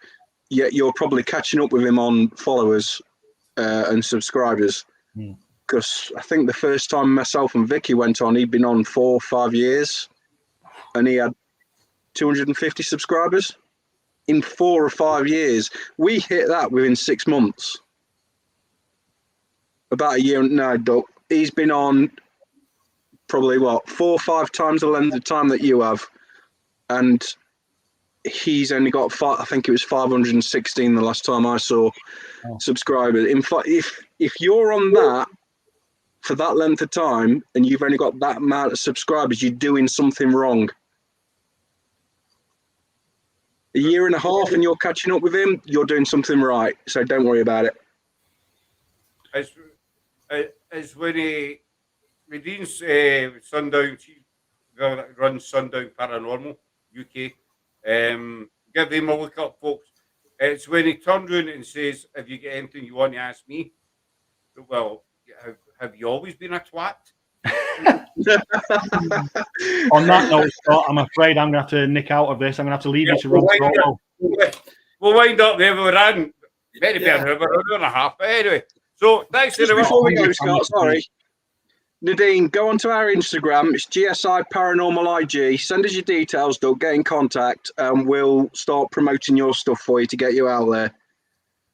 yet you're probably catching up with him on followers and subscribers. Because I think the first time myself and Vicky went on, he'd been on 4 or 5 years, and he had 250 subscribers in 4 or 5 years. We hit that within 6 months. About a year. No, Doc. He's been on probably 4 or 5 times the length of time that you have, and he's only got I think it was 516 the last time I saw subscribers. In fact, if you're on that for that length of time and you've only got that amount of subscribers, you're doing something wrong. A year and a half and you're catching up with him, you're doing something right. So don't worry about it. As when Nadine's Sundown, she runs Sundown Paranormal UK. Give them a look up, folks. It's when he turned around and says, have you got anything you want to ask me? Well, have you always been a twat? On that note, Scott, I'm afraid I'm going to have to nick out of this. I'm going to have to leave you to run solo. We'll wind up there. We ran maybe an hour and a half. But anyway, so thanks just before we go, Scott, sorry. Nadine, go onto our Instagram. It's GSI Paranormal IG. Send us your details, Doug. Get in contact, and we'll start promoting your stuff for you to get you out there.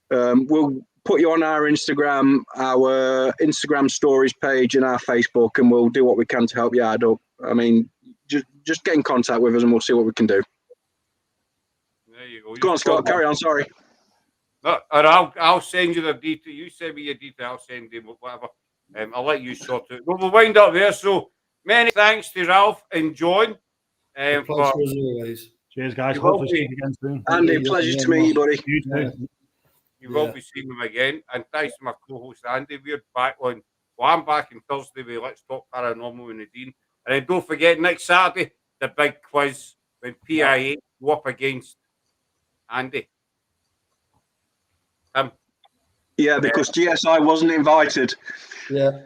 We'll put you on our Instagram stories page and our Facebook, and we'll do what we can to help you out, Doug. I mean, just get in contact with us, and we'll see what we can do. There you go. Go on, Scott. Carry on. Sorry. No, or I'll send you the detail. You send me your detail. I'll send them whatever. I'll let you sort it. We'll wind up there. So many thanks to Ralph and John. Pleasure as always. Cheers, guys. Hopefully see you again soon. Andy, pleasure to meet you, buddy. You too. You will be seeing them again. And thanks to my co-host Andy. We're back on. Well, I'm back on Thursday with Let's Talk Paranormal with Nadine. And then don't forget next Saturday the big quiz when PIA go up against Andy. Yeah, because GSI wasn't invited. Yeah.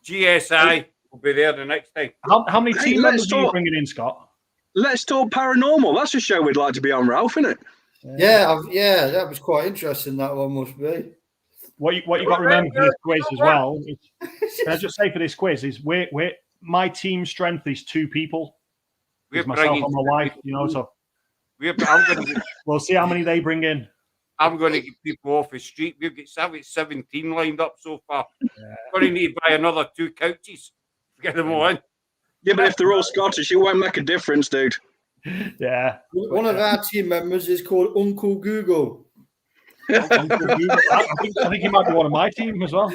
GSI will be there the next time. How many team members are you bringing in, Scott? Let's Talk Paranormal. That's a show we'd like to be on, Ralph, isn't it? Yeah, that was quite interesting. That one must be. What you got to remember for this quiz as well. Can I just say for this quiz is my team strength is 2 people. It's myself and my wife, you know. So we'll see how many they bring in. I'm going to get people off the street. We've got 17 lined up so far. We're going to need to buy another 2 couches to get them all in. Yeah, but if they're all Scottish, it won't make a difference, dude. Yeah. One of our team members is called Uncle Google. I think he might be one of my team as well.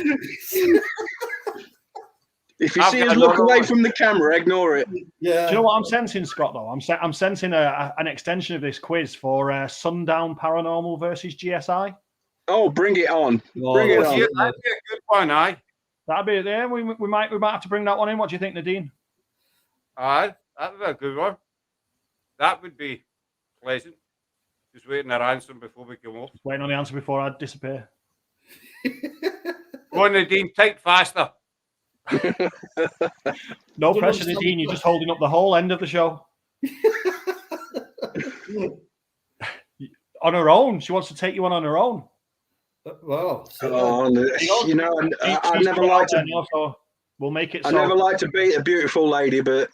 If you see us look away from the camera, ignore it. Yeah. Do you know what I'm sensing, Scott? Though I'm sensing an extension of this quiz for Sundown Paranormal versus GSI. Oh, bring it on! Bring it on. Yeah, that'd be a good one, aye. That'd be there. We might have to bring that one in. What do you think, Nadine? Aye, that'd be a good one. That would be pleasant. Just waiting our answer before we come off. Just waiting on the answer before I disappear. Go on, Nadine, type faster. No pressure, Nadine. You're just holding up the whole end of the show. On her own. She wants to take you on her own. Well, you know, I never like to. Now, so we'll make it. I never like to beat a beautiful lady, but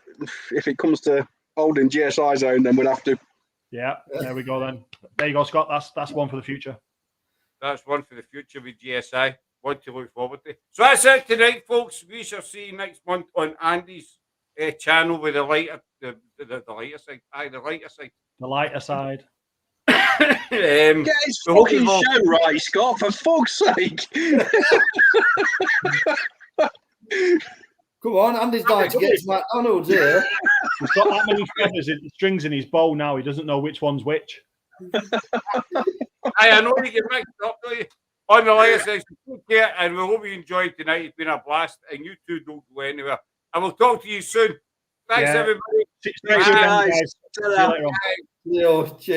if it comes to holding GSI's own, then we'll have to. Yeah, there we go then. There you go, Scott. That's one for the future. That's one for the future with GSI. One to look forward to. So that's it tonight, folks. We shall see you next month on Andy's channel with the lighter side. Aye, the lighter side. The lighter side. Get his fucking show right, Scott, for fuck's sake. Come on, Andy's dying to get to McDonald's here. He's got that many feathers in strings in his bow now. He doesn't know which one's which. I know you get mixed up, don't you? On the lighter side, take care, and we hope you enjoyed tonight. It's been a blast, and you two don't go anywhere. And we'll talk to you soon. Thanks, everybody. Thanks, guys. See you later on. Cheers.